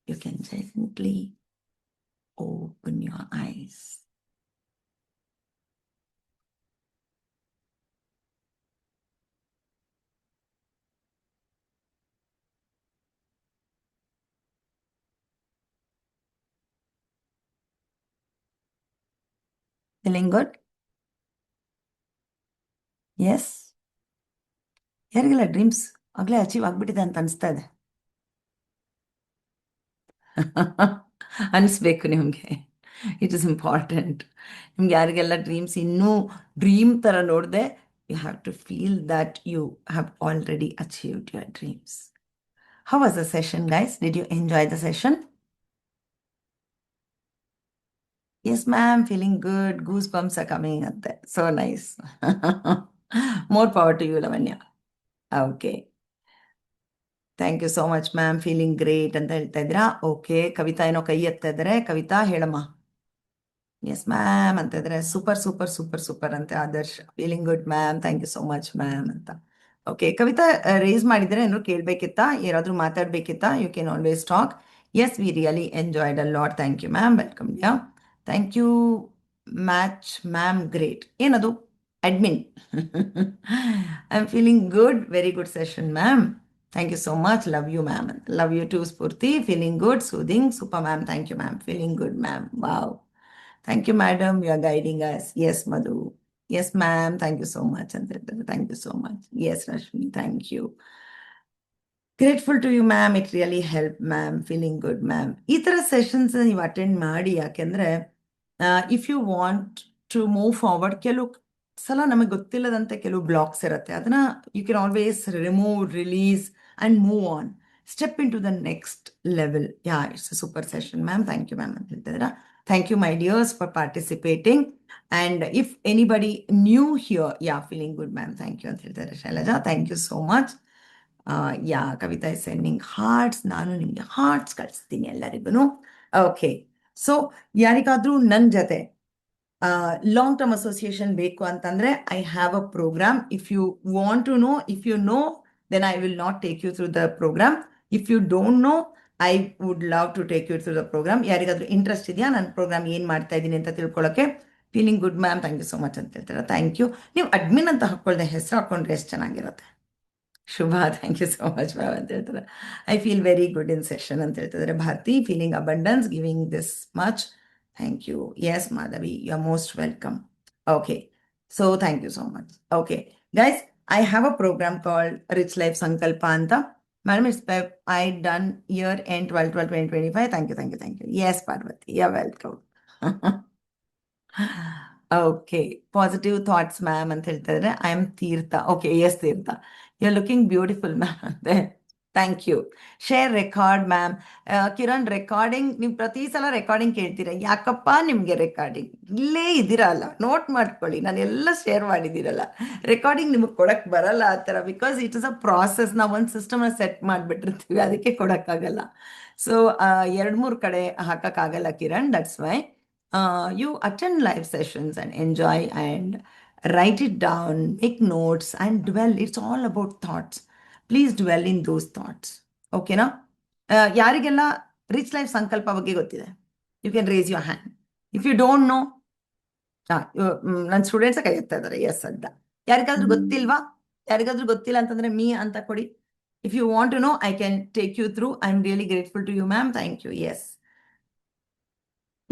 you can gently open your eyes. Feeling good? Yes? ಯಾರಿಗೆಲ್ಲ dreams ಆಗಲೇ achieve ಆಗ್ಬಿಟ್ಟಿದೆ ಅಂತ ಅನಿಸ್ತಾ ಇದೆ? ಅನಿಸ್ಬೇಕು ನಿಮಗೆ. It is important. ನಿಮ್ಗೆ ಯಾರಿಗೆಲ್ಲ ಡ್ರೀಮ್ಸ್ ಇನ್ನೂ ಡ್ರೀಮ್ ಥರ ನೋಡಿದೆ, you have to feel that you have already achieved your dreams. How was the session guys? Did you enjoy the session? Yes, ma'am, feeling good. Goosebumps are coming at that. So nice. More power to you, Lavanya. Okay. Thank you so much ma'am. Feeling great ಅಂತ ಹೇಳ್ತಾ ಇದ್ದೀರಾ. Okay, Kavita ಏನೋ ಕೈ ಎತ್ತಾ ಇದ್ದಾರೆ. ಕವಿತಾ ಹೇಳಮ್ಮ. Yes ma'am ಅಂತ ಇದ್ದಾರೆ. ಸೂಪರ್ ಸೂಪರ್ ಸೂಪರ್ ಸೂಪರ್ ಅಂತೆ Adarsh. Feeling good ma'am, thank you so much ma'am ಅಂತ. ಓಕೆ, ಕವಿತಾ ರೇಸ್ ಮಾಡಿದರೆ ಏನಾದ್ರು ಕೇಳಬೇಕಿತ್ತಾ, ಯಾರಾದರೂ ಮಾತಾಡಬೇಕಿತ್ತಾ? You can always talk. Yes, we really enjoyed a lot. Thank you ma'am, welcome. Yeah, thank you much ma'am, great. ಏನದು? Admin. I am feeling good. Very good session ma'am. Thank you so much. Love you, ma'am. Love you too, Spurti. Feeling good, soothing. Super, ma'am. Thank you, ma'am. Feeling good, ma'am. Wow. Thank you, madam. You are guiding us. Yes, Madhu. Yes, ma'am. Thank you so much. Thank you so much. Yes, Rashmi. Thank you. Grateful to you, ma'am. It really helped, ma'am. Feeling good, ma'am. ಈ ಥರ sessions ನೀವು attend ಮಾಡಿ. ಯಾಕೆಂದರೆ if you want to move forward, ಕೆಲವು ಸಲ ನಮಗೆ ಗೊತ್ತಿಲ್ಲದಂತೆ ಕೆಲವು ಬ್ಲಾಕ್ಸ್ ಇರುತ್ತೆ. ಅದನ್ನ you can always remove, release and move on. Step into the next level. Yeah, it's a super session ma'am. Thank you ma'am ಅಂತ ಹೇಳ್ತಿದ್ದೀರಾ. Thank you my dears for participating. And if anybody new here, yeah, feeling good ma'am, thank you ಅಂತ ಹೇಳ್ತಾರೆ Shailaja. Thank you so much. Yeah, Kavita is sending hearts. ನಾನು ನಿಮಗೆ arts ಕಳಿಸ್ತೀನಿ ಎಲ್ಲರಿಗೂ. Okay, so ಯಾರಿಗಾದ್ರೂ ನನ್ನ ಜೊತೆ ಲಾಂಗ್ ಟರ್ಮ್ ಅಸೋಸಿಯೇಷನ್ ಬೇಕು ಅಂತಂದ್ರೆ, I have a program. If you want to know, if you know, then I will not take you through the program. If you don't know, I would love to take you through the program. ಯಾರಿಗಾದ್ರೂ interest ಇದೆಯಾ ನನ್ನ program ಏನು ಮಾಡ್ತಾ ಇದ್ದೀನಿ ಅಂತ ತಿಳ್ಕೊಳ್ಳೋಕೆ? Feeling good ma'am, thank you so much ಅಂತ ಹೇಳ್ತಾರೆ. Thank you. ನೀವು ಅಡ್ಮಿನ್ ಅಂತ ಹಾಕ್ಕೊಳ್ದೆ ಹೆಸರು ಹಾಕೊಂಡ್ರೆ ಎಷ್ಟು ಚೆನ್ನಾಗಿರುತ್ತೆ. Shubha, thank you so much ma'am ಅಂತ ಹೇಳ್ತಾರೆ. I feel very good in session ಅಂತ ಹೇಳ್ತಿದ್ದಾರೆ. Bharathi, feeling abundance, giving this much. Thank you. Yes, Madhavi, you're most welcome. Okay. So, thank you so much. Okay. Guys, I have a program called Rich Life Sankalpa Anta. Madam, it's I done year end 12/12/2025. Thank you, thank you, thank you. Yes, Parvati, you're welcome. Okay. Positive thoughts, ma'am, ಅಂತ ಹೇಳ್ತಿದ್ರೆ. I am Tirtha. Okay, yes, Tirtha. You're looking beautiful, ma'am. Thank you. Share record ma'am. Kiran, recording ನೀವು ಪ್ರತಿ ಸಲ recording ಕೇಳ್ತೀರಾ. ಯಾಕಪ್ಪ ನಿಮಗೆ recording? ಇಲ್ಲೇ ಇದ್ದೀರಲ್ಲ, ನೋಟ್ ಮಾಡ್ಕೊಳ್ಳಿ. ನಾನು ಎಲ್ಲ ಶೇರ್ ಮಾಡಿದ್ದೀರಲ್ಲ. ರೆಕಾರ್ಡಿಂಗ್ ನಿಮಗೆ ಕೊಡಕ್ಕೆ ಬರಲ್ಲ ಆ ಥರ. Because it is a process. ನಾವು ಒಂದು ಸಿಸ್ಟಮ್ನ ಸೆಟ್ ಮಾಡಿಬಿಟ್ಟಿರ್ತೀವಿ, ಅದಕ್ಕೆ ಕೊಡೋಕ್ಕಾಗಲ್ಲ. ಸೊ 2-3 ಕಡೆ ಹಾಕೋಕ್ಕಾಗಲ್ಲ Kiran. That's why you attend live sessions and enjoy and write it down, make notes and dwell. It's all about thoughts. Please dwell in those thoughts. ಓಕೆನಾ? ಯಾರಿಗೆಲ್ಲ rich life Sankalp ಬಗ್ಗೆ ಗೊತ್ತಿದೆ? You can raise your hand. If you don't know, ನನ್ನ students ಕೈ ಎತ್ತಾ ಇದ್ದಾರೆ. S ಅಂತ. ಯಾರಿಗಾದ್ರೂ ಗೊತ್ತಿಲ್ವಾ? ಯಾರಿಗಾದ್ರೂ ಗೊತ್ತಿಲ್ಲ ಅಂತಂದ್ರೆ ಮೀ ಅಂತ ಕೊಡಿ. If you want to know, I can take you through. I am really grateful to you ma'am. Thank you. Yes,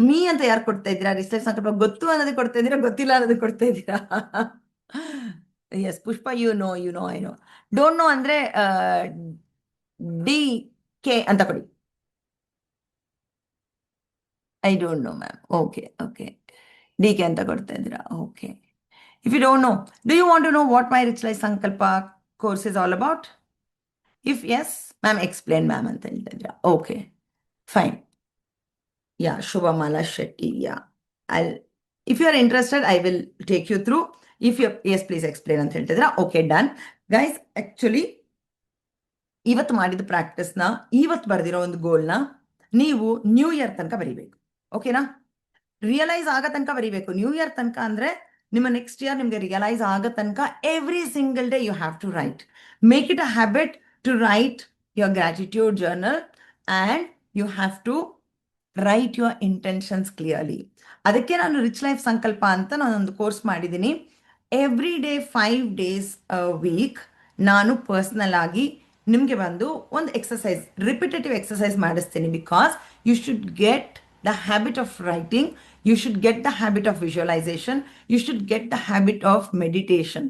me ಅಂತ ಯಾರು ಕೊಡ್ತಾ ಇದ್ದೀರಾ? ರಿಚ್ ಲೈಫ್ ಸಂಕಲ್ಪ ಗೊತ್ತು ಅನ್ನೋದಕ್ಕೆ ಕೊಡ್ತಾ ಇದ್ದೀರಾ, ಗೊತ್ತಿಲ್ಲ ಅನ್ನೋದಕ್ಕೆ ಕೊಡ್ತಾ ಇದ್ದೀರಾ? Yes, Pushpa, you know, I know. Don't know ಅಂದ್ರೆ DK ಅಂತ ಕೊಡಿ. I don't know ma'am. Okay, DK ಅಂತ ಕೊಡ್ತಾ ಇದ್ದೀರಾ. Okay. If you don't know, do you want to know what my rich life Sankalpa course is all about? If yes, ma'am explain ma'am ಅಂತ ಹೇಳ್ತಾ ಇದ್ದೀರಾ. Okay, fine. Yeah, Shubhamala Shetty. Yeah, if you are interested, I will take you through. If you, yes, please explain ಅಂತ ಹೇಳ್ತಿದ್ರ. Okay, done. Guys, actually, ಇವತ್ತು ಮಾಡಿದ ಪ್ರಾಕ್ಟೀಸ್ನ, ಇವತ್ತು ಬರೆದಿರೋ ಒಂದು ಗೋಲ್ನ ನೀವು ನ್ಯೂ ಇಯರ್ ತನಕ ಬರೀಬೇಕು. ಓಕೆನಾ? ರಿಯಲೈಸ್ ಆಗೋ ತನಕ ಬರೀಬೇಕು. ನ್ಯೂ ಇಯರ್ ತನಕ ಅಂದರೆ ನಿಮ್ಮ ನೆಕ್ಸ್ಟ್ ಇಯರ್ ನಿಮಗೆ ರಿಯಲೈಸ್ ಆಗೋ ತನಕ every single day you have to write. Make it a habit to write your gratitude journal and you have to write your intentions clearly. ಅದಕ್ಕೆ ನಾನು ರಿಚ್ ಲೈಫ್ ಸಂಕಲ್ಪ ಅಂತ ನಾನೊಂದು ಕೋರ್ಸ್ ಮಾಡಿದ್ದೀನಿ. ಎವ್ರಿ ಡೇ 5 days ವೀಕ್ ನಾನು personal ಆಗಿ ನಿಮಗೆ ಬಂದು ಒಂದು ಎಕ್ಸಸೈಸ್, ರಿಪಿಟೇಟಿವ್ ಎಕ್ಸಸೈಸ್ ಮಾಡಿಸ್ತೀನಿ. Because you should get the habit of writing, you should get the habit of visualisation, you should get the habit of meditation.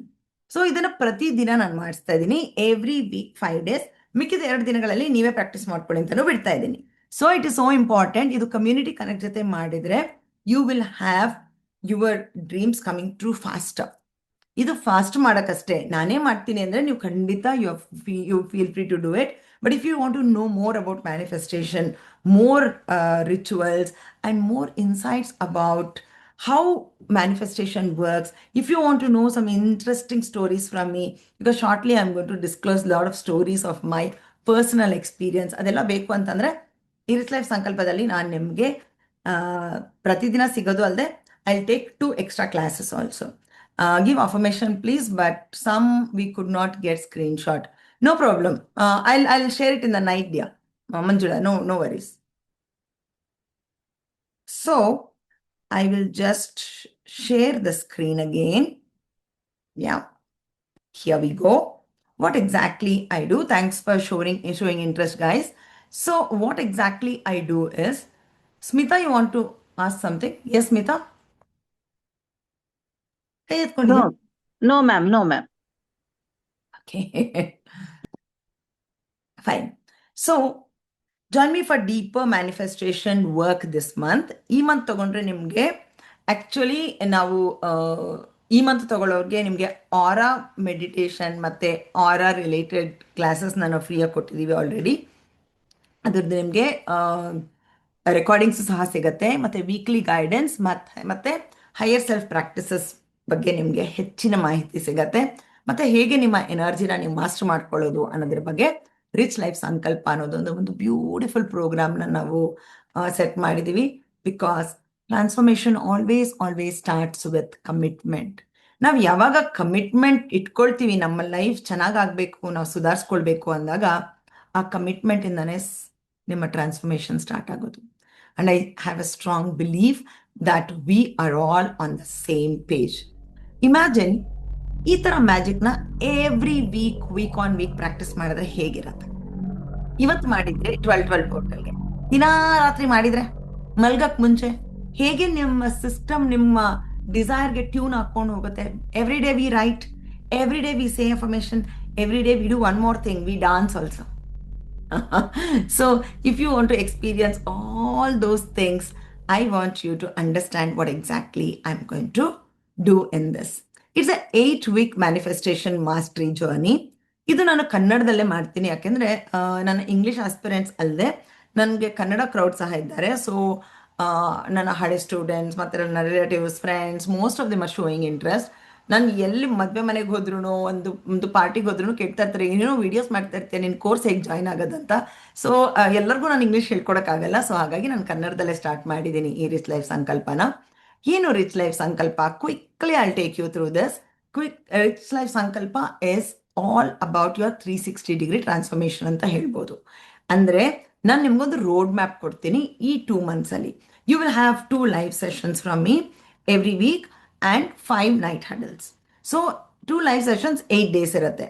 So ಇದನ್ನು ಪ್ರತಿದಿನ ನಾನು ಮಾಡಿಸ್ತಾ ಇದ್ದೀನಿ. Every week 5 days. ಮಿಕ್ಕಿದ 2 ದಿನಗಳಲ್ಲಿ ನೀವೇ ಪ್ರಾಕ್ಟೀಸ್ ಮಾಡ್ಕೊಳ್ಳಿ ಅಂತಲೂ ಬಿಡ್ತಾ ಇದ್ದೀನಿ. So it is so important. ಇದು ಕಮ್ಯುನಿಟಿ ಕನೆಕ್ಟ್ ಜೊತೆ ಮಾಡಿದರೆ you will have your dreams coming true faster. ಇದು ಫಾಸ್ಟ್ ಮಾಡೋಕ್ಕಷ್ಟೇ. ನಾನೇ ಮಾಡ್ತೀನಿ ಅಂದರೆ ನೀವು ಖಂಡಿತ you feel free to do it. But if you want to know more about manifestation, more rituals and more insights about how manifestation works, if you want to know some interesting stories from me, because shortly I'm going to disclose a lot of stories of my personal experience, ಅದೆಲ್ಲ ಬೇಕು ಅಂತಂದರೆ ಈ rich life ಸಂಕಲ್ಪದಲ್ಲಿ ನಾನು ನಿಮಗೆ ಪ್ರತಿದಿನ ಸಿಗೋದು ಅಲ್ಲದೆ I take 2 extra classes also. Give affirmation please, but some we could not get screenshot. No problem. I'll share it in the night, dear. Manjula, no worries. So I will just share the screen again. Yeah, here we go. What exactly I do? Thanks for showing interest, guys. So what exactly I do is, Smita, you want to ask something? Yes, Smita? Hey, No, ma'am. Okay. Fine. So join me for deeper manifestation work this month. ಈ month ತಗೊಂಡ್ರೆ ನಿಮಗೆ actually ನಾವು ಈ month ತಗೊಳ್ಳೋರಿಗೆ ನಿಮಗೆ ಆರಾ meditation ಮತ್ತು ಆರಾ related classes ನಾನು ಫ್ರೀಯಾಗಿ ಕೊಟ್ಟಿದ್ದೀವಿ ಆಲ್ರೆಡಿ. ಅದ್ರದ್ದು ನಿಮಗೆ ರೆಕಾರ್ಡಿಂಗ್ಸ್ ಸಹ ಸಿಗುತ್ತೆ, ಮತ್ತು ವೀಕ್ಲಿ ಗೈಡೆನ್ಸ್ ಮತ್ತು ಹೈಯರ್ ಸೆಲ್ಫ್ ಪ್ರಾಕ್ಟೀಸಸ್ ಬಗ್ಗೆ ನಿಮಗೆ ಹೆಚ್ಚಿನ ಮಾಹಿತಿ ಸಿಗತ್ತೆ. ಮತ್ತು ಹೇಗೆ ನಿಮ್ಮ ಎನರ್ಜಿನ ನೀವು ಮಾಸ್ಟರ್ ಮಾಡ್ಕೊಳ್ಳೋದು ಅನ್ನೋದ್ರ ಬಗ್ಗೆ ರಿಚ್ ಲೈಫ್ ಸಂಕಲ್ಪ ಅನ್ನೋದೊಂದು ಒಂದು ಬ್ಯೂಟಿಫುಲ್ ಪ್ರೋಗ್ರಾಮ್ನ ನಾವು ಸೆಟ್ ಮಾಡಿದ್ದೀವಿ. Because transformation always starts with commitment. ನಾವು ಯಾವಾಗ ಕಮಿಟ್ಮೆಂಟ್ ಇಟ್ಕೊಳ್ತೀವಿ, ನಮ್ಮ ಲೈಫ್ ಚೆನ್ನಾಗಾಗಬೇಕು, ನಾವು ಸುಧಾರಿಸ್ಕೊಳ್ಬೇಕು ಅಂದಾಗ ಆ ಕಮಿಟ್ಮೆಂಟಿಂದನೇ ನಿಮ್ಮ ಟ್ರಾನ್ಸ್ಫಾರ್ಮೇಷನ್ ಸ್ಟಾರ್ಟ್ ಆಗೋದು. And I have A strong believe that we are all on the same page. Imagine ಈ ಥರ ಮ್ಯಾಜಿಕ್ನ every week on week practice ಮಾಡಿದ್ರೆ ಹೇಗಿರತ್ತೆ? ಇವತ್ತು ಮಾಡಿದ್ರೆ 12 ಪೋರ್ಟಲ್ಗೆ, ದಿನಾ ರಾತ್ರಿ ಮಾಡಿದ್ರೆ ಮಲ್ಗಕ್ಕೆ ಮುಂಚೆ ಹೇಗೆ ನಿಮ್ಮ ಸಿಸ್ಟಮ್ ನಿಮ್ಮ ಡಿಸೈರ್ಗೆ ಟ್ಯೂನ್ ಹಾಕೊಂಡು ಹೋಗುತ್ತೆ. Every day we write, every day we say affirmation, every day we do one more thing, we dance also. So if you want to experience all those things, I want you to understand what exactly I'm going to do in this. It's a 8-week manifestation mastery journey. ಇದು ನಾನು ಕನ್ನಡದಲ್ಲೇ ಮಾಡ್ತೀನಿ, ಯಾಕೆಂದರೆ ನನ್ನ English aspirants ಅಲ್ಲದೆ ನನಗೆ Kannada crowd ಸಹ ಇದ್ದಾರೆ. ಸೊ ನನ್ನ ಹಳೆ ಸ್ಟೂಡೆಂಟ್ಸ್ ಮತ್ತು ನನ್ನ relatives, friends, most of them are showing interest. ನಾನು ಎಲ್ಲಿ ಮದುವೆ ಮನೆಗೆ ಹೋದ್ರೂ, ಒಂದು ಪಾರ್ಟಿಗೆ ಹೋದ್ರೂ ಕೇಳ್ತಾ ಇರ್ತಾರೆ, ಏನೇನೋ ವೀಡಿಯೋಸ್ ಮಾಡ್ತಾ ಇರ್ತೀನಿ, ನಿನ್ನ ಕೋರ್ಸ್ ಹೇಗೆ ಜಾಯ್ನ್ ಆಗೋದಂತ. ಸೊ ಎಲ್ಲರಿಗೂ ನಾನು ಇಂಗ್ಲೀಷ್ ಹೇಳ್ಕೊಡೋಕ್ಕಾಗಲ್ಲ. ಸೊ ಹಾಗಾಗಿ ನಾನು ಕನ್ನಡದಲ್ಲೇ ಸ್ಟಾರ್ಟ್ ಮಾಡಿದ್ದೀನಿ ಈ ರಿಚ್ ಲೈಫ್ ಸಂಕಲ್ಪನ. ಏನು rich life Sankalpa? Quickly I'll take you through this. Rich life Sankalpa is all about your 360-degree transformation ಅಂತ ಹೇಳ್ಬೋದು. ಅಂದರೆ ನಾನು ನಿಮ್ಗೊಂದು ರೋಡ್ ಮ್ಯಾಪ್ ಕೊಡ್ತೀನಿ. ಈ 2 months you will have 2 live sessions from me every week and 5 night huddles. So 2 live sessions 8 days ಇರುತ್ತೆ.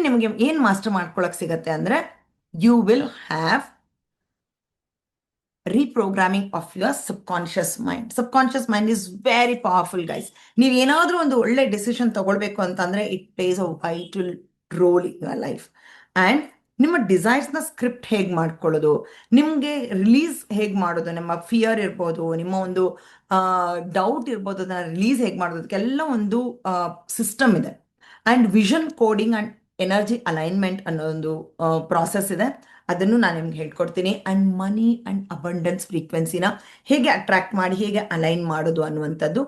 ನಿಮಗೆ ಏನು ಮಾಸ್ಟರ್ ಮಾಡ್ಕೊಳಕ್ಕೆ ಸಿಗತ್ತೆ ಅಂದರೆ, you will have reprogramming of your subconscious mind. Subconscious mind is very powerful, guys. ನೀವು ಏನಾದರೂ ಒಂದು ಒಳ್ಳೆ ಡಿಸಿಷನ್ ತಗೊಳ್ಬೇಕು ಅಂತಂದರೆ it place a vital role in your life. And ನಿಮ್ಮ ಡಿಸೈರ್ಸ್ನ ಸ್ಕ್ರಿಪ್ಟ್ ಹೇಗೆ ಮಾಡ್ಕೊಳ್ಳೋದು, ನಿಮಗೆ ರಿಲೀಸ್ ಹೇಗೆ ಮಾಡೋದು, ನಿಮ್ಮ ಫಿಯರ್ ಇರ್ಬೋದು, ನಿಮ್ಮ ಒಂದು ಡೌಟ್ ಇರ್ಬೋದು, ಅದನ್ನು ರಿಲೀಸ್ ಹೇಗೆ ಮಾಡೋದಕ್ಕೆಲ್ಲ ಒಂದು ಸಿಸ್ಟಮ್ ಇದೆ. And vision coding and energy alignment ಅನ್ನೋ ಒಂದು ಪ್ರಾಸೆಸ್ ಇದೆ. ಅದನ್ನು ನಾನು ನಿಮ್ಗೆ ಹೇಳ್ಕೊಡ್ತೀನಿ. ಆ್ಯಂಡ್ ಮನಿ ಆ್ಯಂಡ್ ಅಬಂಡೆನ್ಸ್ ಫ್ರೀಕ್ವೆನ್ಸಿನ ಹೇಗೆ ಅಟ್ರಾಕ್ಟ್ ಮಾಡಿ ಹೇಗೆ ಅಲೈನ್ ಮಾಡೋದು ಅನ್ನುವಂಥದ್ದು.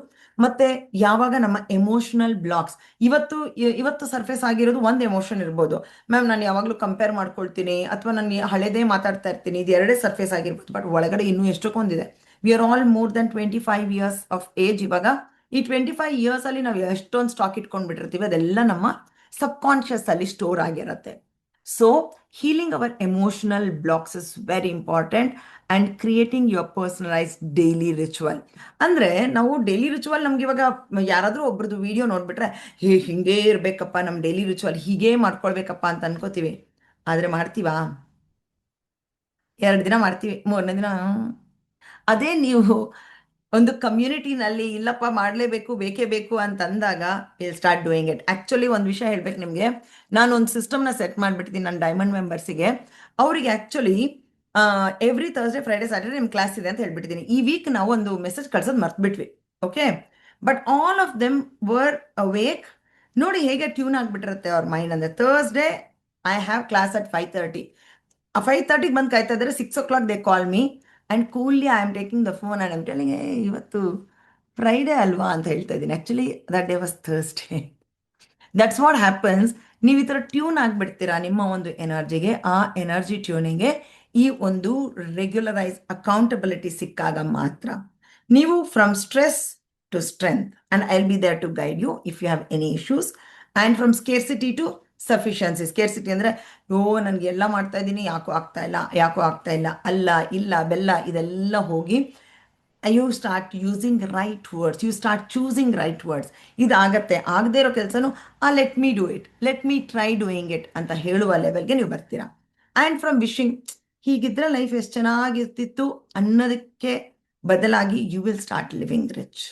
ಮತ್ತು ಯಾವಾಗ ನಮ್ಮ ಎಮೋಷನಲ್ ಬ್ಲಾಕ್ಸ್, ಇವತ್ತು ಸರ್ಫೇಸ್ ಆಗಿರೋದು ಒಂದು ಎಮೋಷನ್ ಇರ್ಬೋದು, ಮ್ಯಾಮ್ ನಾನು ಯಾವಾಗಲೂ ಕಂಪೇರ್ ಮಾಡ್ಕೊಳ್ತೀನಿ ಅಥವಾ ನಾನು ಹಳೆದೇ ಮಾತಾಡ್ತಾ ಇರ್ತೀನಿ, ಇದು ಎರಡೇ ಸರ್ಫೇಸ್ ಆಗಿರ್ಬೋದು, ಬಟ್ ಒಳಗಡೆ ಇನ್ನೂ ಎಷ್ಟೊಂದಿದೆ. We are all more than 25 years of age ಇವಾಗ. ಈ 25 years ನಾವು ಎಷ್ಟೊಂದು ಸ್ಟಾಕ್ ಇಟ್ಕೊಂಡ್ಬಿಟ್ಟಿರ್ತೀವಿ, ಅದೆಲ್ಲ ನಮ್ಮ ಸಬ್ಕಾನ್ಷಿಯಸ್ ಅಲ್ಲಿ ಸ್ಟೋರ್ ಆಗಿರುತ್ತೆ. So healing our emotional blocks is very important and creating your personalised daily ritual. ಅಂದರೆ ನಾವು ಡೈಲಿ ರಿಚುವಲ್ ನಮ್ಗೆ ಇವಾಗ ಯಾರಾದರೂ ಒಬ್ರದ್ದು ವಿಡಿಯೋ ನೋಡ್ಬಿಟ್ರೆ ಹಿಂಗೇ ಇರಬೇಕಪ್ಪ, ನಮ್ಮ ಡೈಲಿ ರಿಚುವಲ್ ಹೀಗೇ ಮಾಡ್ಕೊಳ್ಬೇಕಪ್ಪ ಅಂತ ಅನ್ಕೋತೀವಿ. ಆದರೆ ಮಾಡ್ತೀವಾ? 2 ದಿನ ಮಾಡ್ತೀವಿ, 3ನೇ ದಿನ ಅದೇ ನೀವು ಒಂದು ಕಮ್ಯುನಿಟಿನಲ್ಲಿ ಇಲ್ಲಪ್ಪ ಮಾಡಲೇಬೇಕು, ಬೇಕೇ ಬೇಕು ಅಂತ ಅಂದಾಗ will start doing it. Actually ಒಂದು ವಿಷಯ ಹೇಳ್ಬೇಕು ನಿಮಗೆ, ನಾನು ಒಂದು ಸಿಸ್ಟಮ್ನ ಸೆಟ್ ಮಾಡಿಬಿಟ್ಟಿದ್ದೀನಿ ನನ್ನ ಡೈಮಂಡ್ ಮೆಂಬರ್ಸಿಗೆ. ಅವರಿಗೆ actually every Thursday Friday Saturday ನಿಮ್ಮ ಕ್ಲಾಸ್ ಇದೆ ಅಂತ ಹೇಳ್ಬಿಟ್ಟಿದ್ದೀನಿ. ಈ ವೀಕ್ ನಾವು ಒಂದು ಮೆಸೇಜ್ ಕಳ್ಸೋದು ಮರ್ತ್ಬಿಟ್ವಿ, okay. But all of them were awake. ನೋಡಿ ಹೇಗೆ ಟ್ಯೂನ್ ಆಗಿಬಿಟ್ಟಿರುತ್ತೆ ಅವ್ರ ಮೈಂಡ್. ಅಂದರೆ Thursday I have class at 5:30. 5:30ಗೆ ಬಂದು ಕಾಯ್ತಾ ಇದ್ದಾರೆ. 6 o'clock they call me and coolly I am taking the phone and I'm telling ಇವತ್ತು ಫ್ರೈಡೇ ಅಲ್ವಾ ಅಂತ ಹೇಳ್ತಾ ಇದ್ದೀನಿ. Actually that day was Thursday. That's what happens. ನೀವು ಈ ಥರ ಟ್ಯೂನ್ ಆಗಿಬಿಡ್ತೀರಾ ನಿಮ್ಮ ಒಂದು ಎನರ್ಜಿಗೆ. ಆ ಎನರ್ಜಿ ಟ್ಯೂನಿಗೆ ಈ ಒಂದು ರೆಗ್ಯುಲರೈಸ್ ಅಕೌಂಟಬಿಲಿಟಿ ಸಿಕ್ಕಾಗ ಮಾತ್ರ ನೀವು from stress to strength and I will be there to guide you if you have any issues. And from scarcity to sufficiency. Scarcity ಅಂದರೆ ನನಗೆ ಎಲ್ಲ ಮಾಡ್ತಾ ಇದ್ದೀನಿ, ಯಾಕೋ ಆಗ್ತಾ ಇಲ್ಲ, ಅಲ್ಲ ಇಲ್ಲ ಬೆಲ್ಲ ಇದೆಲ್ಲ ಹೋಗಿ you start using right words, you start choosing right words. ಇದಾಗತ್ತೆ. ಆಗದೇ ಇರೋ ಕೆಲಸನೂ let me do it, let me try doing it ಅಂತ ಹೇಳುವ ಲೆವೆಲ್ಗೆ ನೀವು ಬರ್ತೀರಾ. ಆ್ಯಂಡ್ ಫ್ರಮ್ ವಿಶಿಂಗ್ ಹೀಗಿದ್ರೆ ಲೈಫ್ ಎಷ್ಟು ಚೆನ್ನಾಗಿರ್ತಿತ್ತು ಅನ್ನೋದಕ್ಕೆ ಬದಲಾಗಿ you will start living rich.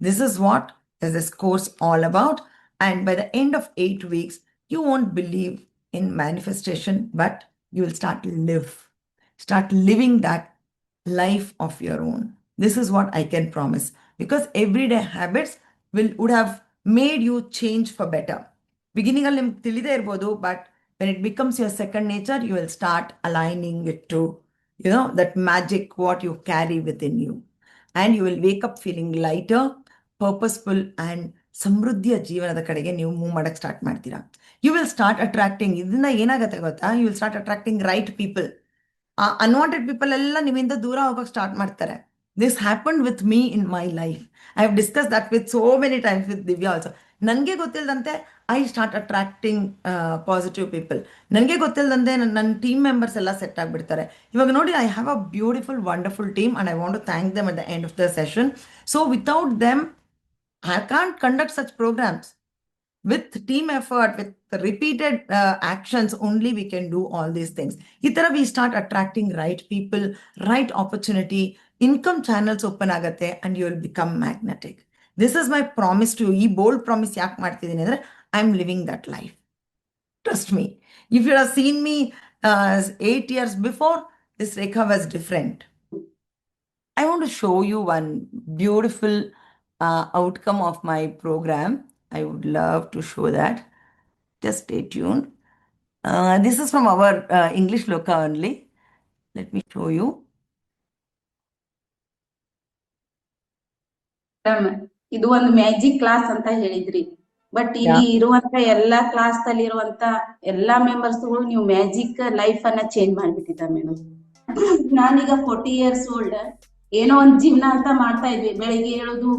This is what is this course all about. And by the end of 8 weeks, you won't believe in manifestation, but you will start living that life of your own. This is what I can promise, because everyday habits would have made you change for better. Beginning ಅಲ್ಲಿ ನಿಮ್ಗೆ ತಿಳಿದೇ ಇರ್ಬೋದು, but when it becomes your second nature, you will start aligning it to, that magic what you carry within you. And you will wake up feeling lighter, purposeful and ಸಮೃದ್ಧಿಯ ಜೀವನದ ಕಡೆಗೆ ನೀವು move ಮಾಡಕ್ಕೆ start ಮಾಡ್ತೀರಾ. You will start attracting. ಇದರಿಂದ ಏನಾಗುತ್ತೆ ಗೊತ್ತಾ? You will start attracting right people. ಆ ಅನ್ವಾಂಟೆಡ್ ಪೀಪಲ್ ಎಲ್ಲ ನಿಮ್ಮಿಂದ ದೂರ ಹೋಗೋಕೆ ಸ್ಟಾರ್ಟ್ ಮಾಡ್ತಾರೆ. This happen with me in my life. I have discuss that with so many times with Divya also. ನನಗೆ ಗೊತ್ತಿಲ್ಲದಂತೆ I start attracting positive people. ನನಗೆ ಗೊತ್ತಿಲ್ಲದಂತೆ ನನ್ನ ಟೀಮ್ ಮೆಂಬರ್ಸ್ ಎಲ್ಲ ಸೆಟ್ ಆಗಿಬಿಡ್ತಾರೆ. ಇವಾಗ ನೋಡಿ, I have a beautiful wonderful team and I want to thank them at the end of the session. So without them I can't conduct such programs. With team effort, with repeated actions, only we can do all these things. Itara we start attracting right people, right opportunity, income channels open agate, and you will become magnetic. This is my promise to you. Ee bold promise yak martidini andre I am living that life. Trust me. If you have seen me 8 years before, this Rekha was different. I want to show you one beautiful outcome of my program. I would love to show that. Just stay tuned. This is from our English Loka only. Let me show you. ಇದು ಒಂದು magic class ಅಂತ ಹೇಳಿದ್ರಿ. But ಇಲ್ಲಿ ಇರುವಂತ ಎಲ್ಲಾ class ಅಲ್ಲಿ ಇರುವಂತ ಎಲ್ಲಾ ಮೆಂಬರ್ಸ್ಗಳು ನೀವು ಮ್ಯಾಜಿಕ್ ಲೈಫ್ ಅನ್ನ ಚೇಂಜ್ ಮಾಡ್ಬಿಟ್ಟಿದ್ದ ಮೇಡಮ್. ನಾನೀಗ 40 years old. ಏನೋ ಒಂದ್ ಜೀವನ ಅಂತ ಮಾಡ್ತಾ ಇದ್ವಿ. ಬೆಳಿಗ್ಗೆ ಹೇಳುದು,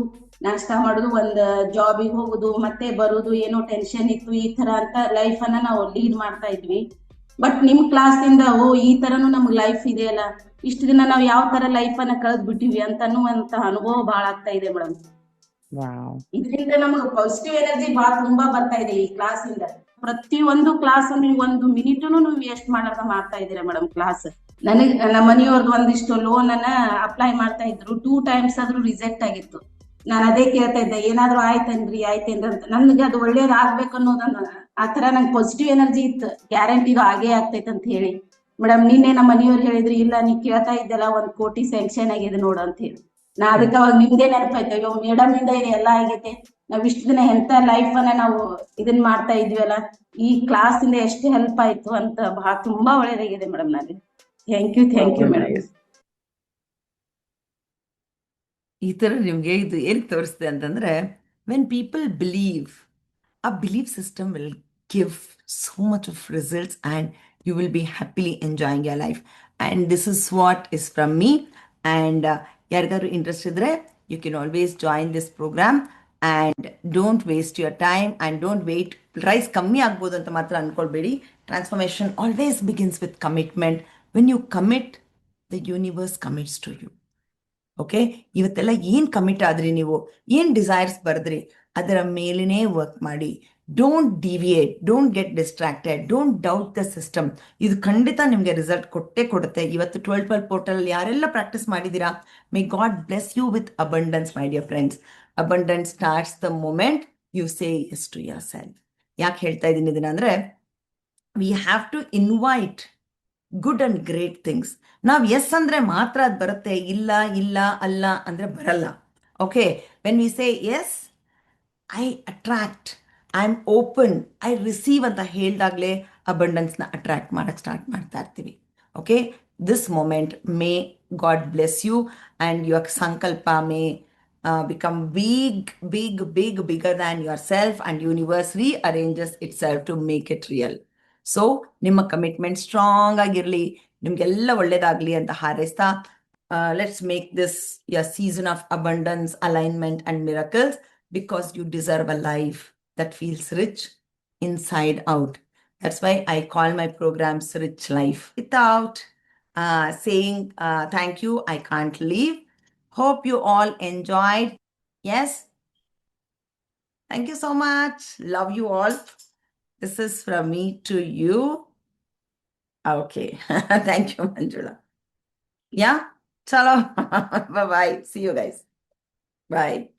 ನಾಷ್ಟ ಮಾಡುದು, ಒಂದ್ ಜಾಬಿಗೆ ಹೋಗುದು, ಮತ್ತೆ ಬರುದು, ಏನೋ ಟೆನ್ಷನ್ ಇತ್ತು, ಈ ತರ ಅಂತ ಲೈಫ್ ಅನ್ನ ನಾವು ಲೀಡ್ ಮಾಡ್ತಾ ಇದ್ವಿ. ಬಟ್ ನಿಮ್ ಕ್ಲಾಸ್ ಇಂದ ಈ ತರನು ನಮ್ಗ್ ಲೈಫ್ ಇದೆಯಲ್ಲ, ಇಷ್ಟು ದಿನ ನಾವ್ ಯಾವ ತರ ಲೈಫ್ ಅನ್ನ ಕಳೆದ್ ಬಿಟ್ಟಿವಿ ಅಂತ ಅನ್ನುವಂತ ಅನುಭವ ಬಹಳ ಆಗ್ತಾ ಇದೆ ಮೇಡಮ್. ಇದರಿಂದ ನಮ್ಗೆ ಪಾಸಿಟಿವ್ ಎನರ್ಜಿ ಬಹಳ ತುಂಬಾ ಬರ್ತಾ ಇದೆ ಈ ಕ್ಲಾಸ್ ಇಂದ. ಪ್ರತಿಯೊಂದು ಕ್ಲಾಸ್ ನೀವು 1 minute ನೀವು ವೇಸ್ಟ್ ಮಾಡಾರ್ದ ಮಾಡ್ತಾ ಇದ್ದೀರಾ ಮೇಡಮ್ ಕ್ಲಾಸ್. ನನಗ್ ನಮ್ಮ ಮನೆಯವ್ರದ್ದು ಒಂದಿಷ್ಟು ಲೋನ್ ಅನ್ನ ಅಪ್ಲೈ ಮಾಡ್ತಾ ಇದ್ರು. 2 times ಆದ್ರೂ ರಿಜೆಕ್ಟ್ ಆಗಿತ್ತು. ನಾನು ಅದೇ ಕೇಳ್ತಾ ಇದ್ದೆ, ಏನಾದ್ರು ಆಯ್ತೇನ್ರಿ ಅಂತ. ನನ್ಗೆ ಅದು ಒಳ್ಳೇದ್ ಆಗ್ಬೇಕು ಅನ್ನೋದನ್ನ ಆತರ ನಂಗೆ ಪಾಸಿಟಿವ್ ಎನರ್ಜಿ ಇತ್ತು. ಗ್ಯಾರಂಟಿ ಇದು ಆಗೇ ಆಗ್ತೈತೆ ಅಂತ ಹೇಳಿ ಮೇಡಮ್. ನಿನ್ನೆ ನಮ್ಮ ಮನೆಯವ್ರು ಹೇಳಿದ್ರಿ, ಇಲ್ಲ ನೀ ಕೇಳ್ತಾ ಇದ್ದಲ್ಲ 1 ಕೋಟಿ ಸ್ಯಾಂಕ್ಷನ್ ಆಗಿದೆ ನೋಡು ಅಂತ ಹೇಳಿ. ನಾ ಅದಕ್ಕೆ ಅವಾಗ ನಿಮ್ದೇ ನೆನಪಾಯ್ತು, ಅಯ್ಯೋ ಮೇಡಮ್ ಇಂದ ಇದು ಎಲ್ಲ ಆಗೈತೆ. ನಾವ್ ಇಷ್ಟು ದಿನ ಎಂತ ಲೈಫ್ ಅನ್ನ ನಾವು ಇದನ್ ಮಾಡ್ತಾ ಇದ್ವಲ್ಲ, ಈ ಕ್ಲಾಸ್ ಇಂದ ಎಷ್ಟು ಹೆಲ್ಪ್ ಆಯ್ತು ಅಂತ ಬಹಳ ತುಂಬಾ ಒಳ್ಳೇದಾಗಿದೆ ಮೇಡಮ್. ನನಗೆ ಥ್ಯಾಂಕ್ ಯು ಮೇಡಮ್. ಈ ಥರ ನಿಮಗೆ ಇದು ಏನು ತೋರಿಸ್ತೆ ಅಂತಂದರೆ, ವೆನ್ ಪೀಪಲ್ ಬಿಲೀವ್, ಆ belief system will give so much of results and you will be happily enjoying your life. And this is what is from me. And ಯಾರಿಗಾದ್ರು ಇಂಟ್ರೆಸ್ಟ್ ಇದ್ದರೆ you can always join this program and don't waste your time and don't wait. Rise ಕಮ್ಮಿ ಆಗ್ಬೋದು ಅಂತ ಮಾತ್ರ ಅನ್ಕೊಳ್ಬೇಡಿ. Transformation always begins with commitment. When you commit, the universe commits to you. Okay, ಇವತ್ತೆಲ್ಲ ಏನು commit ಆದ್ರಿ, ನೀವು ಏನು ಡಿಸೈರ್ಸ್ ಬರೆದ್ರಿ, ಅದರ ಮೇಲೇ ವರ್ಕ್ ಮಾಡಿ. Don't deviate, don't get distracted, don't doubt the system. ಇದು ಖಂಡಿತ ನಿಮಗೆ ರಿಸಲ್ಟ್ ಕೊಟ್ಟೇ ಕೊಡುತ್ತೆ. ಇವತ್ತು 12 ಪೋರ್ಟಲ್ ಯಾರೆಲ್ಲ ಪ್ರಾಕ್ಟೀಸ್ ಮಾಡಿದ್ದೀರಾ, may God bless you with abundance my dear friends. Abundance starts the moment you say yes to yourself. ಯಾಕೆ ಹೇಳ್ತಾ ಇದ್ದೀನಿ ಇದನ್ನ ಅಂದರೆ, we have to invite good and great things. ನಾವು ಎಸ್ ಅಂದ್ರೆ ಮಾತ್ರ ಅದು ಬರುತ್ತೆ, ಇಲ್ಲ ಇಲ್ಲ ಅಲ್ಲ ಅಂದ್ರೆ ಬರಲ್ಲ. Okay, when we say yes, I attract, I am open, I receive ಅಂತ ಹೇಳಿದಾಗಲೇ ಅಬಂಡೆನ್ಸ್ನ ಅಟ್ರಾಕ್ಟ್ ಮಾಡಕ್ಕೆ ಸ್ಟಾರ್ಟ್ ಮಾಡ್ತಾ ಇರ್ತೀವಿ. Okay, this moment May God bless you and your sankalpa may become bigger than yourself, and universe rearranges itself to make it real. So ನಿಮ್ಮ commitment strong ಆಗಿರಲಿ, ನಿಮಗೆಲ್ಲ ಒಳ್ಳೇದಾಗಲಿ ಅಂತ ಹಾರೈಸ್ತಾ, let's make this year season of abundance, alignment and miracles, because you deserve a life that feels rich inside out. That's why I call my programs Rich Life. Without saying thank you, I can't leave. Hope you all enjoyed. Yes? Thank you so much. Love you all. This is from me to you. Okay. Thank you, Manjula. Yeah? Chalo. Bye-bye. See you guys. Bye.